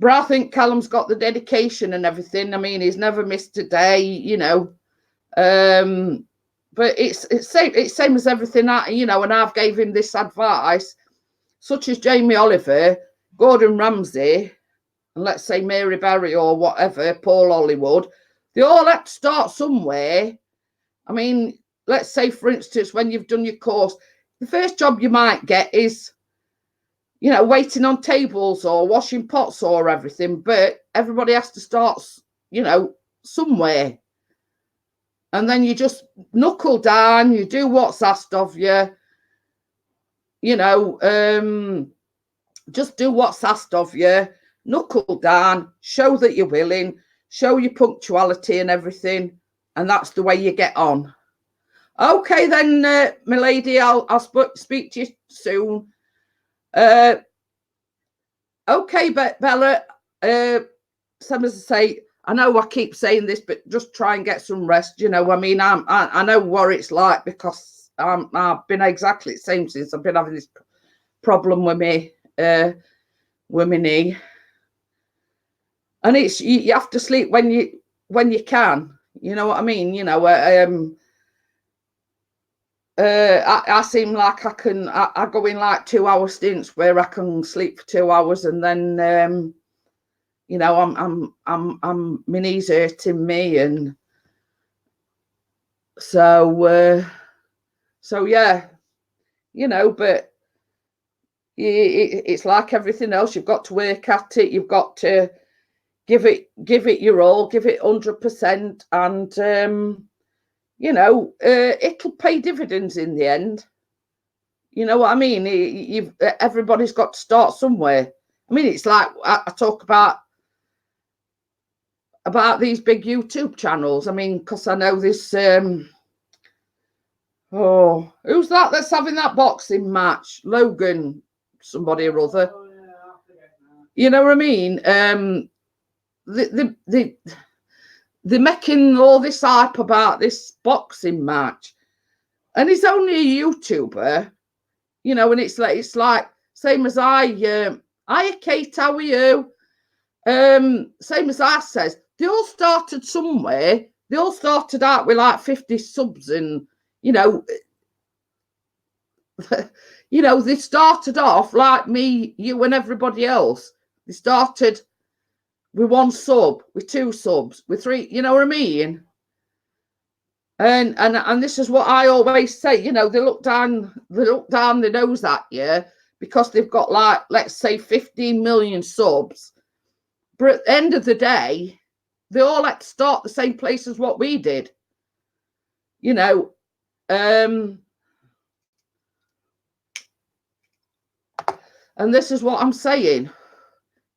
But I think Callum's got the dedication and everything. I mean, he's never missed a day, you know. But it's same as everything, you know, and I've gave him this advice, such as Jamie Oliver, Gordon Ramsay, and let's say Mary Berry or whatever, Paul Hollywood, they all have to start somewhere. I mean, let's say, for instance, when you've done your course, the first job you might get is, you know, waiting on tables or washing pots or everything. But everybody has to start, you know, somewhere. And then you just knuckle down, you do what's asked of you, you know, just do what's asked of you, knuckle down, show that you're willing, show your punctuality and everything. And that's the way you get on. Okay, then, my lady, I'll speak to you soon. Okay, but Bella, some as I say, I know I keep saying this, but just try and get some rest. You know, I mean, I know what it's like because I've been exactly the same since I've been having this problem with me, with my knee. And it's you have to sleep when you can. You know what I mean? You know, I seem like I go in like 2-hour stints where I can sleep for 2 hours and then you know, I'm my knees hurting me, and so yeah, you know, but it's like everything else. You've got to work at it. You've got to give it your all, give it 100%, and you know, it'll pay dividends in the end. You know what I mean? Everybody's got to start somewhere. I mean, it's like I talk about these big YouTube channels. I mean, because I know this. Oh, who's that? That's having that boxing match, Logan, somebody or other. Oh, yeah, I forget now. You know what I mean? They're making all this hype about this boxing match, and he's only a YouTuber, you know. And it's like same as I. Hiya, Kate. How are you? Same as I says. They all started somewhere. They all started out with like 50 subs, and you know, you know, they started off like me, you, and everybody else. They started with 1 sub, with 2 subs, with 3. You know what I mean? And this is what I always say. You know, they look down their nose at you because they've got like, let's say, 15 million subs. But at the end of the day, they all had to start the same place as what we did. You know, and this is what I'm saying.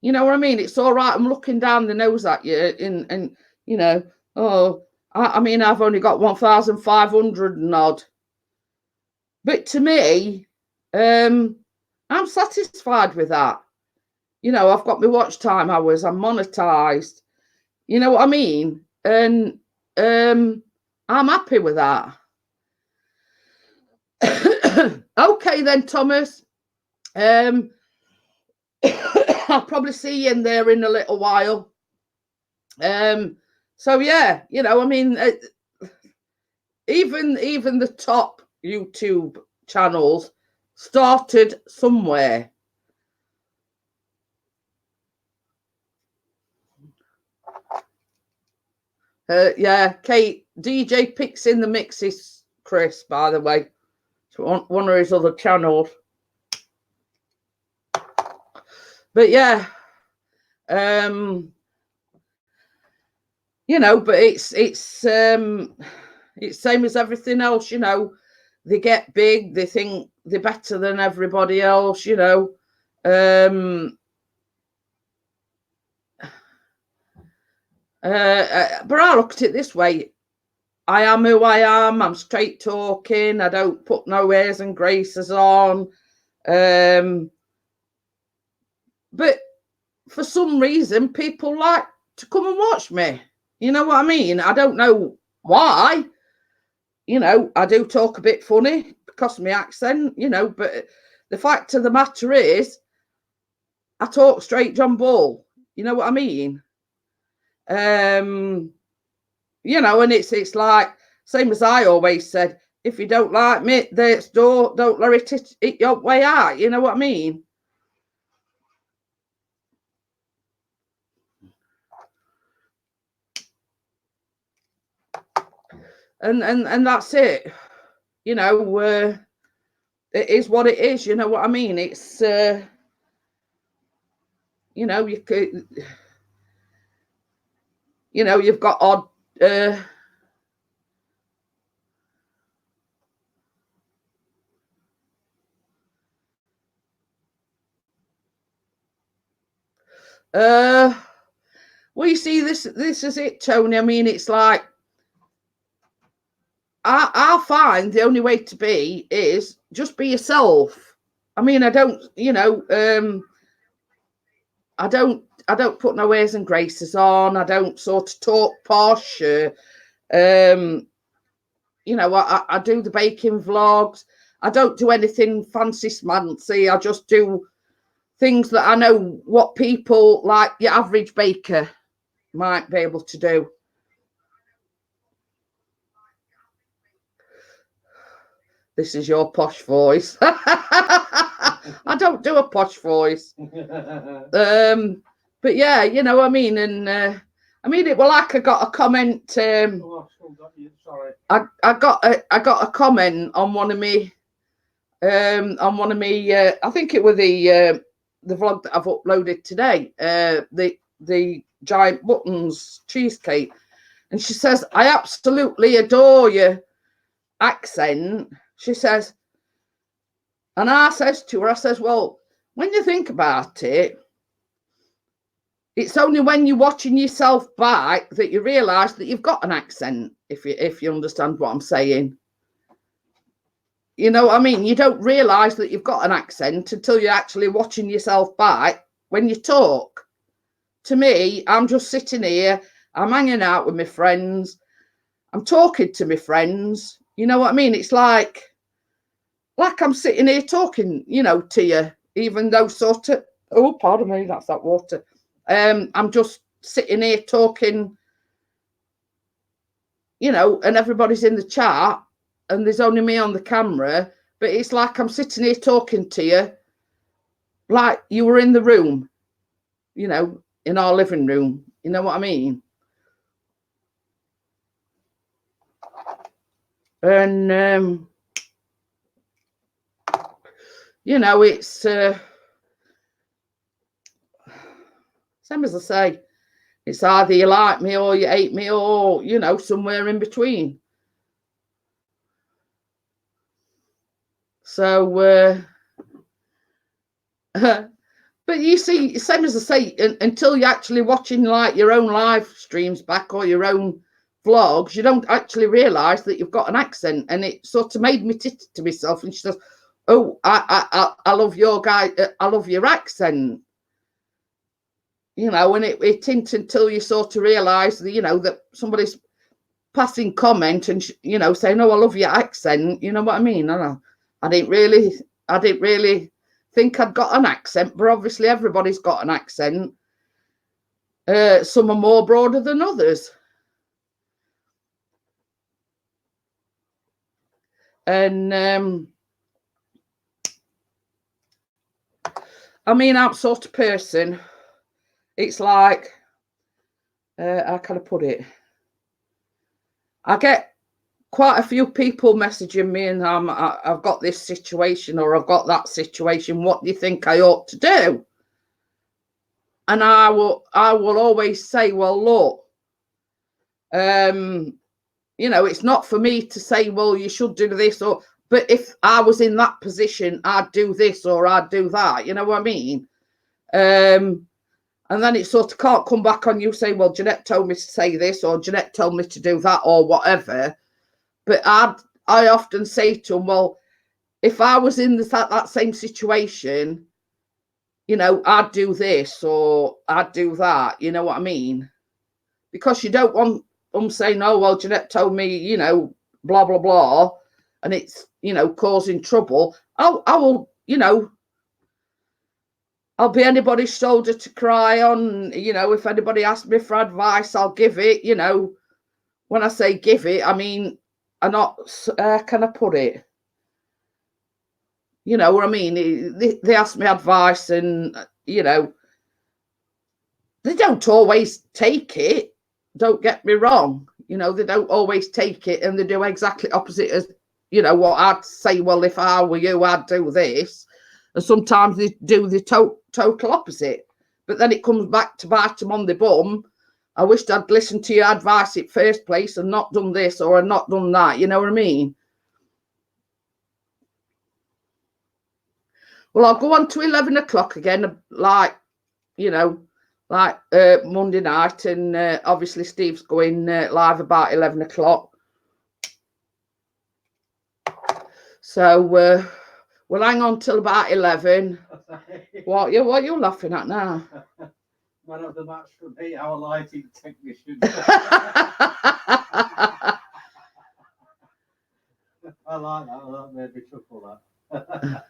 You know what I mean? It's all right. I'm looking down the nose at you, and you know, oh, I mean, I've only got 1,500 and odd. But to me, I'm satisfied with that. You know, I've got my watch time hours. I'm monetized. You know what I mean? And I'm happy with that. Okay then, Thomas. I'll probably see you in there in a little while. So yeah, you know, I mean, even the top YouTube channels started somewhere. Yeah, Kate, DJ Picks in the Mix is Chris, by the way. It's one of his other channels. But yeah, you know, but it's same as everything else. You know, they get big, they think they're better than everybody else. You know, but I look at it this way: I am who I am. I'm straight talking. I don't put no airs and graces on. But for some reason, people like to come and watch me. You know what I mean? I don't know why. You know, I do talk a bit funny because of my accent, you know, but the fact of the matter is, I talk straight John Ball. You know what I mean? You know, and it's like, same as I always said, if you don't like me, there's door, don't let it hit your way out. You know what I mean? And that's it. You know, it is what it is. You know what I mean? It's you know, you could, you know, you've got odd well, you see, this is it, Tony. I mean, it's like I find the only way to be is just be yourself. I mean, I don't, you know, I don't put no airs and graces on. I don't sort of talk posh. You know, I do the baking vlogs. I don't do anything fancy smancy. I just do things that I know what people like your average baker might be able to do. This is your posh voice. I don't do a posh voice. But yeah, you know what I mean. And I mean, it. Well, like I got a comment. Sorry. I got a comment on one of me. I think it was the vlog that I've uploaded today. The giant buttons cheesecake, and she says, "I absolutely adore your accent." She says, and I says to her, I says, well, when you think about it, it's only when you're watching yourself back that you realise that you've got an accent, if you understand what I'm saying. You know what I mean? You don't realise that you've got an accent until you're actually watching yourself back when you talk. To me, I'm just sitting here, I'm hanging out with my friends, I'm talking to my friends. You know what I mean? It's like I'm sitting here talking, you know, to you, even though sort of, oh, pardon me, that's that water. I'm just sitting here talking, you know, and everybody's in the chat and there's only me on the camera, but it's like I'm sitting here talking to you like you were in the room, you know, in our living room. You know what I mean? And you know, it's same as I say, it's either you like me or you hate me, or, you know, somewhere in between. So but you see, same as I say, until you're actually watching like your own live streams back or your own vlogs, you don't actually realise that you've got an accent. And it sort of made me titter to myself. And she says, oh, I love your guy, I love your accent. You know, and it isn't until you sort of realise that, you know, that somebody's passing comment and, you know, saying, oh, I love your accent. You know what I mean? I didn't really think I'd got an accent, but obviously everybody's got an accent. Some are more broader than others. And I mean, I'm sort of person, it's like, how can I put it? I get quite a few people messaging me and I've got this situation or I've got that situation. What do you think I ought to do? And I will always say, well, look, you know, it's not for me to say, well, you should do this, or, but if I was in that position, I'd do this or I'd do that. You know what I mean? And then it sort of can't come back on you saying, well, Jeanette told me to say this or Jeanette told me to do that or whatever. But I often say to them, well, if I was in that same situation, you know, I'd do this or I'd do that. You know what I mean? Because you don't want them saying, oh, well, Jeanette told me, you know, blah, blah, blah. And it's, you know, causing trouble. I will, you know, I'll be anybody's shoulder to cry on. You know, if anybody asks me for advice, I'll give it. You know, when I say give it, I mean, I'm not, can I put it? You know what I mean? They ask me advice and, you know, they don't always take it. Don't get me wrong. You know, they don't always take it, and they do exactly opposite as, you know, what I'd say, well, if I were you, I'd do this. And sometimes they do the total opposite. But then it comes back to bite them on the bum. I wished I'd listened to your advice at first place and not done this or not done that. You know what I mean? Well, I'll go on to 11 o'clock again, like, you know, like Monday night. And obviously Steve's going live about 11 o'clock. So we'll hang on till about 11. What are you laughing at now? Man of the match from 8 Hour Lighting Technician. I like that. That made me chuckle, that.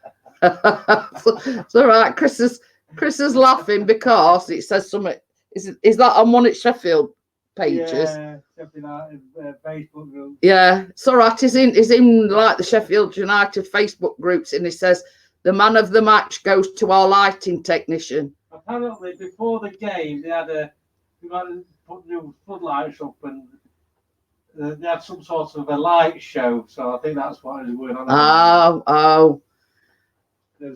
It's all right. Chris is laughing because it says something. Is that on one of Sheffield pages? Yeah, Sheffield United Facebook group. Yeah, it's all right. He's in like the Sheffield United Facebook groups, and he says the man of the match goes to our lighting technician. Apparently, before the game, they had put new floodlights up, and they had some sort of a light show. So I think that's what is going on. Oh.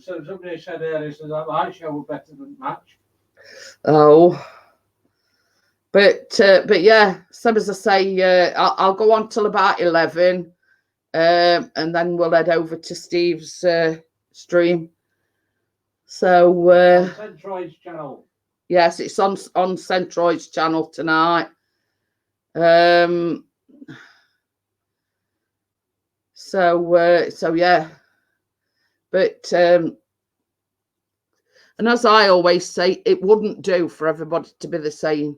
So somebody said earlier, that light show was better than match. Oh. But yeah, same as I say, I'll go on till about 11, and then we'll head over to Steve's stream. So Centroid's channel. Yes, it's on Centroid's channel tonight. So yeah, but and as I always say, it wouldn't do for everybody to be the same.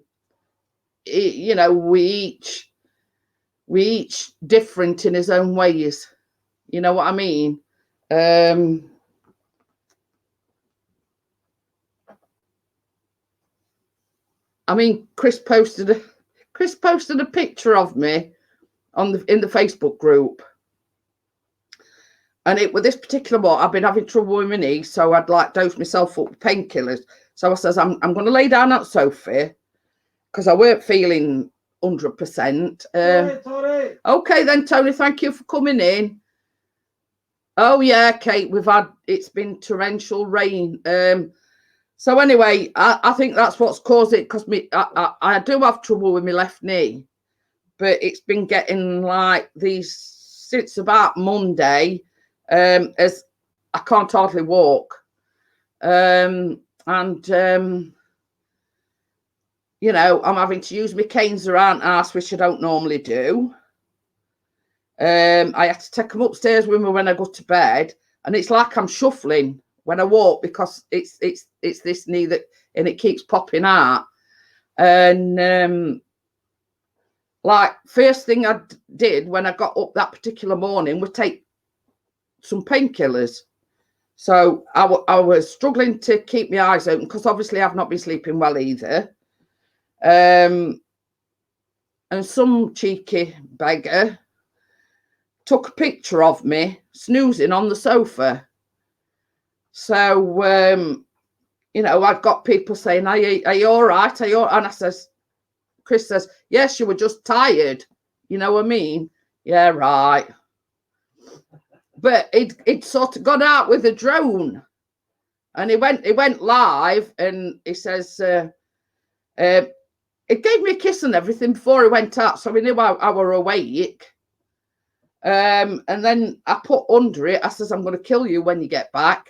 You know, we each different in his own ways. You know what I mean? I mean, Chris posted a picture of me in the Facebook group, and it with this particular one, I've been having trouble with my knee, so I'd like dose myself up with painkillers. So I says I'm going to lay down at the sofa because I weren't feeling 100%. Okay then, Tony, thank you for coming in. Oh yeah, Kate, it's been torrential rain. So anyway, I think that's what's caused it, because I do have trouble with my left knee, but it's been getting like these since about Monday, as I can't hardly walk, and you know, I'm having to use my canes around house, which I don't normally do. I have to take them upstairs with me when I go to bed, and it's like I'm shuffling when I walk because it's this knee and it keeps popping out. And like first thing I did when I got up that particular morning was take some painkillers. So I was struggling to keep my eyes open because obviously I've not been sleeping well either. And some cheeky beggar took a picture of me snoozing on the sofa. So, you know, I've got people saying, are you all right? And I says, Chris says, yes, you were just tired. You know what I mean? Yeah, right. But it sort of got out with a drone, and it went live, and he says, it gave me a kiss and everything before he went out, so we knew I were awake. And then I put under it, I says, I'm going to kill you when you get back.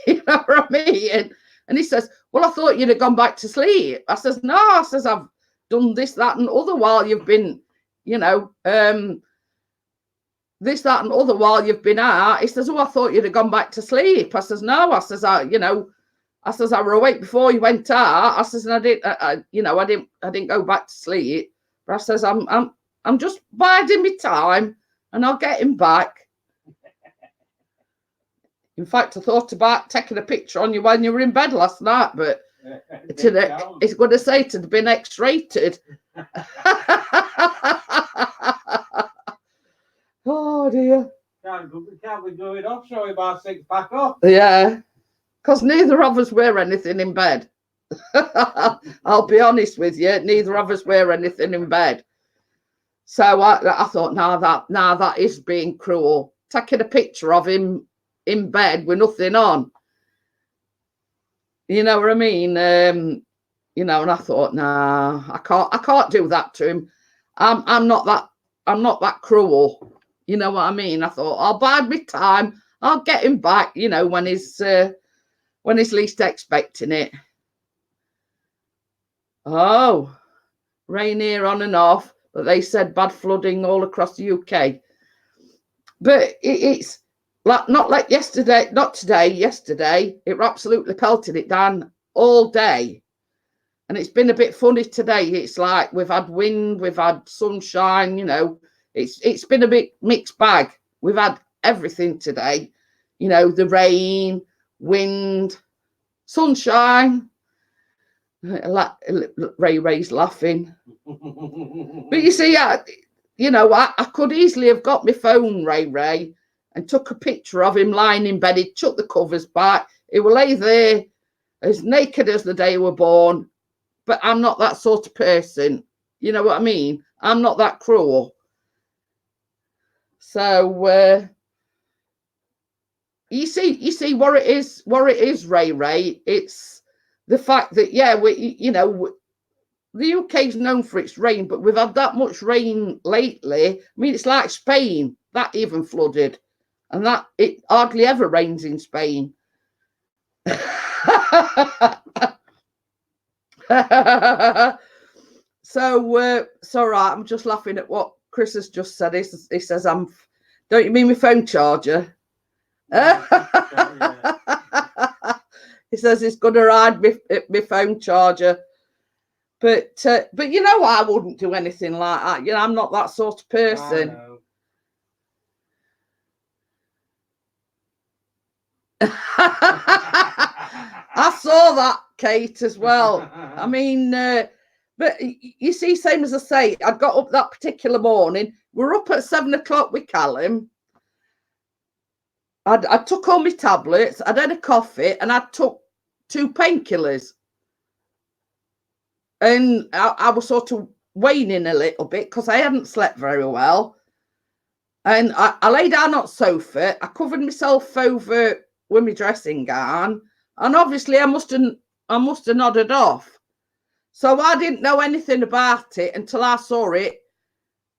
You know what I mean? And he says, well, I thought you'd have gone back to sleep. I says, no, I says, I've done this, that, and other while you've been, you know, this, that, and other while you've been out. He says, oh, I thought you'd have gone back to sleep. I says, no, I says, I were awake before you went out. I says, and I didn't go back to sleep. But I says, I'm just biding my time, and I'll get him back. In fact, I thought about taking a picture on you when you were in bed last night, but it's going to say it had been X-rated. Oh dear. Can't be going off showing my six-pack off. Yeah, because neither of us wear anything in bed. I'll be honest with you, neither of us wear anything in bed. So I thought, now that is being cruel. Taking a picture of him in bed with nothing on. You know what I mean? You know, and I thought, nah, I can't do that to him. I'm not that cruel. You know what I mean? I thought, I'll bide my time. I'll get him back, you know, when he's least expecting it. Oh, rain here on and off, but they said bad flooding all across the UK. But it's like not like yesterday, not today, yesterday. It absolutely pelted it down all day. And it's been a bit funny today. It's like we've had wind, we've had sunshine, you know. It's been a bit mixed bag. We've had everything today. You know, the rain, wind, sunshine. Ray's laughing. But you see, I could easily have got my phone, Ray, and took a picture of him lying in bed. He took the covers back. He will lay there as naked as the day he were born. But I'm not that sort of person. You know what I mean? I'm not that cruel. So you see what it is, Ray. It's the fact that the UK's known for its rain, but we've had that much rain lately. I mean, it's like Spain, that even flooded, and that it hardly ever rains in Spain. So it's all right. I'm just laughing at what Chris has just said. He says, don't you mean my phone charger? He says he's going to ride my phone charger. But you know, I wouldn't do anything like that. You know, I'm not that sort of person. I saw that, Kate, as well. I mean, but you see, same as I say, I got up that particular morning. We're up at 7 o'clock with Callum. I took all my tablets. I'd had a coffee, and I took 2 painkillers. And I was sort of waning a little bit because I hadn't slept very well. And I lay down on the sofa. I covered myself over with my dressing gown. And obviously I must have nodded off. So I didn't know anything about it until I saw it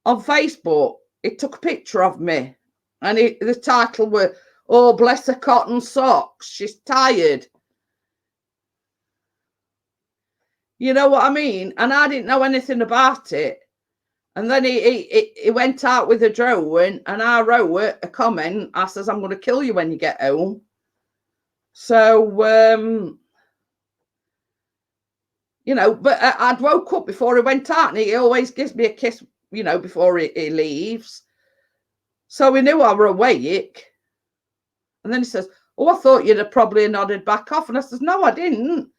on Facebook. It took a picture of me. And the title was, "Oh, bless her cotton socks. She's tired." You know what I mean? And I didn't know anything about it. And then he went out with a drone, and I wrote a comment. I says, "I'm going to kill you when you get home." So, you know, but I'd woke up before he went out, and he always gives me a kiss, you know, before he leaves. So he knew I were awake. And then he says, "Oh, I thought you'd have probably nodded back off." And I says, "No, I didn't."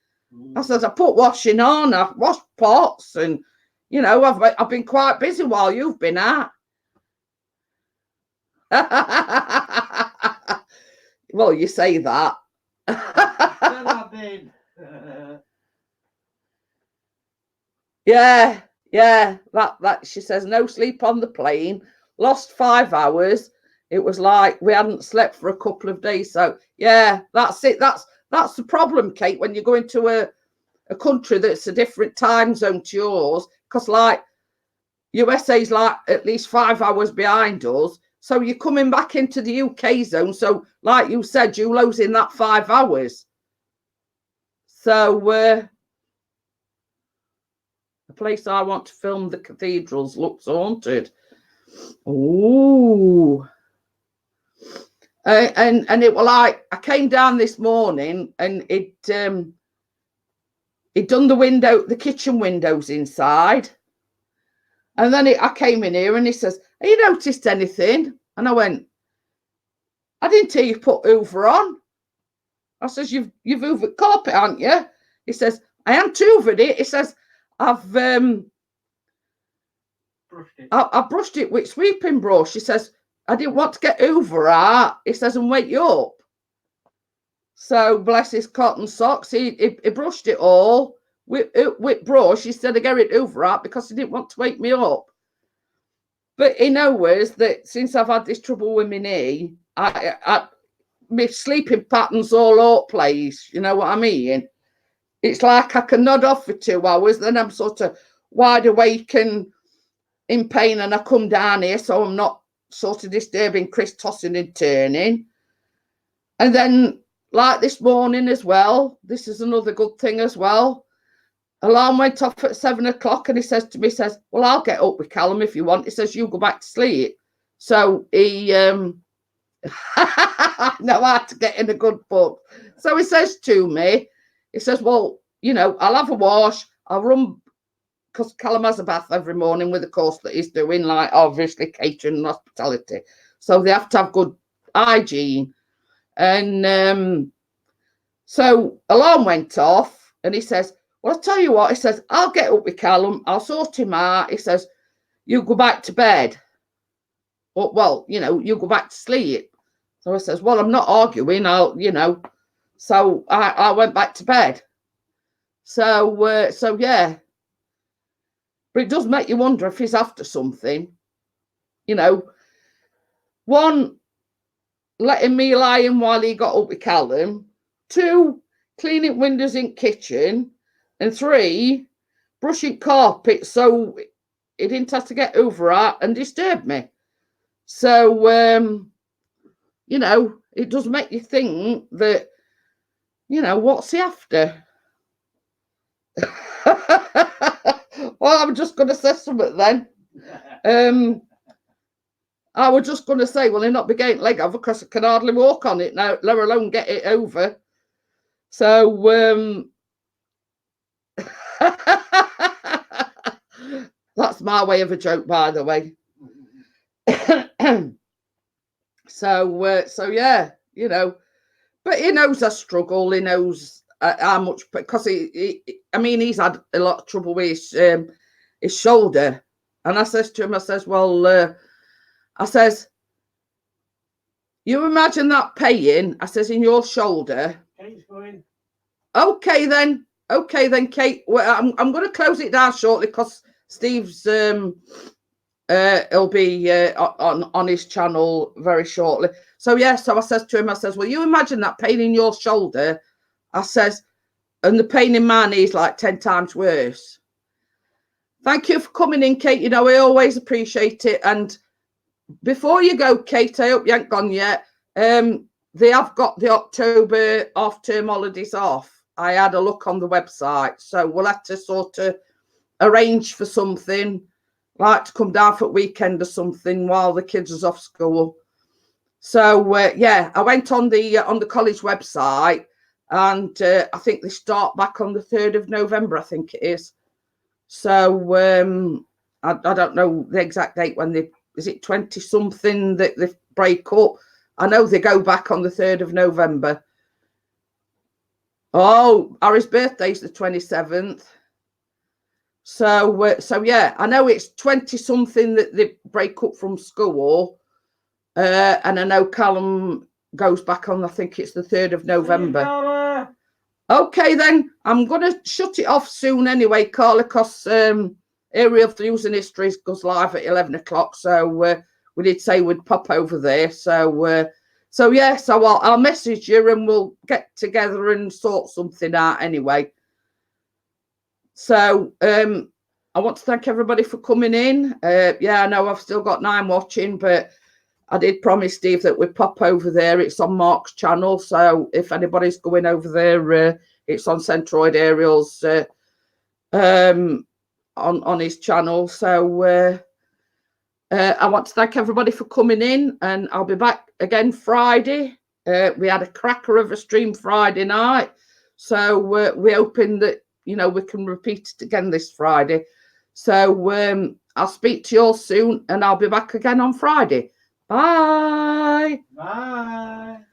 I says, "I put washing on, I've washed pots, and, you know, I've been quite busy while you've been out." Well, you say that. Yeah, that she says, "No sleep on the plane, lost 5 hours. It was like we hadn't slept for a couple of days." So yeah, that's it. That's the problem, Kate, when you go into a country that's a different time zone to yours, because like USA's like at least 5 hours behind us. So you're coming back into the UK zone. So like you said, you're losing that 5 hours. So the place I want to film the cathedrals looks haunted. Ooh. And it was like, I came down this morning, and it done the kitchen windows inside. And then I came in here, and he says, "Have you noticed anything?" And I went, I didn't hear you put Hoover on. I says, you've hoovered carpet, haven't you? He says, I haven't hoovered it. He says, I've brushed it with sweeping brush. He says, I didn't want to get Hoover out. He says, and wake you up. So bless his cotton socks, he brushed it all with brush instead of getting Hoover out because he didn't want to wake me up. But he knows that since I've had this trouble with my knee, my sleeping patterns all over the place. You know what I mean? It's like I can nod off for 2 hours, then I'm sort of wide awake and in pain, and I come down here, so I'm not sort of disturbing Chris tossing and turning. And then, like this morning as well, this is another good thing as well. Alarm went off at 7 o'clock, and he says to me, well, I'll get up with Callum if you want. He says, you go back to sleep. So he know how to get in a good book. So he says to me, he says, well, you know, I'll have a wash, I'll run, because Callum has a bath every morning with the course that he's doing, like obviously catering and hospitality. So they have to have good hygiene. And so alarm went off, and he says, well, I'll tell you what, he says, I'll get up with Callum, I'll sort him out. He says, you go back to bed. Well, you know, you go back to sleep. So I says, well, I'm not arguing, you know. So I went back to bed. So yeah. But it does make you wonder if he's after something. You know, one, letting me lie in while he got up with Callum. 2, cleaning windows in kitchen. And 3, brushing carpet so he didn't have to get over out and disturb me. So, you know, it does make you think that, you know, what's he after? Well, I'm just going to say something then. I was just going to say, well, he'll not be getting leg over because I can hardly walk on it now, let alone get it over. So, that's my way of a joke, by the way. So yeah, you know, but he knows I struggle. He knows how much, because I mean, he's had a lot of trouble with his shoulder. And I says to him, I says, well, I says, you imagine that pain, I says, in your shoulder. Kate's going. Okay then, Kate. Well, I'm going to close it down shortly because Steve's he'll be on his channel very shortly. So yeah, so I says to him, I says, well, you imagine that pain in your shoulder, I says, and the pain in my knee is like 10 times worse. Thank you for coming in, Kate. You know, I always appreciate it. And before you go, Kate, I hope you ain't gone yet. They have got the October half-term holidays off. I had a look on the website, so we'll have to sort of arrange for something, like to come down for a weekend or something while the kids is off school. So yeah, I went on the college website, and I think they start back on the 3rd of November, I think it is. So I don't know the exact date when is it 20 something that they break up. I know they go back on the 3rd of November. Oh, Harry's birthday's the 27th. So yeah, I know it's 20 something that they break up from school. And I know Callum goes back on, I think it's the 3rd of November. Okay, then I'm going to shut it off soon anyway, Carla, because Area of News and History goes live at 11 o'clock. So we did say we'd pop over there. So yeah, so I'll message you and we'll get together and sort something out anyway. So I want to thank everybody for coming in. Yeah, I know I've still got 9 watching, but I did promise Steve that we'd pop over there. It's on Mark's channel, so if anybody's going over there, it's on Centroid Aerials on his channel. So I want to thank everybody for coming in, and I'll be back again Friday. We had a cracker of a stream Friday night, so we're hoping that, you know, we can repeat it again this Friday. So I'll speak to you all soon, and I'll be back again on Friday. Bye. Bye.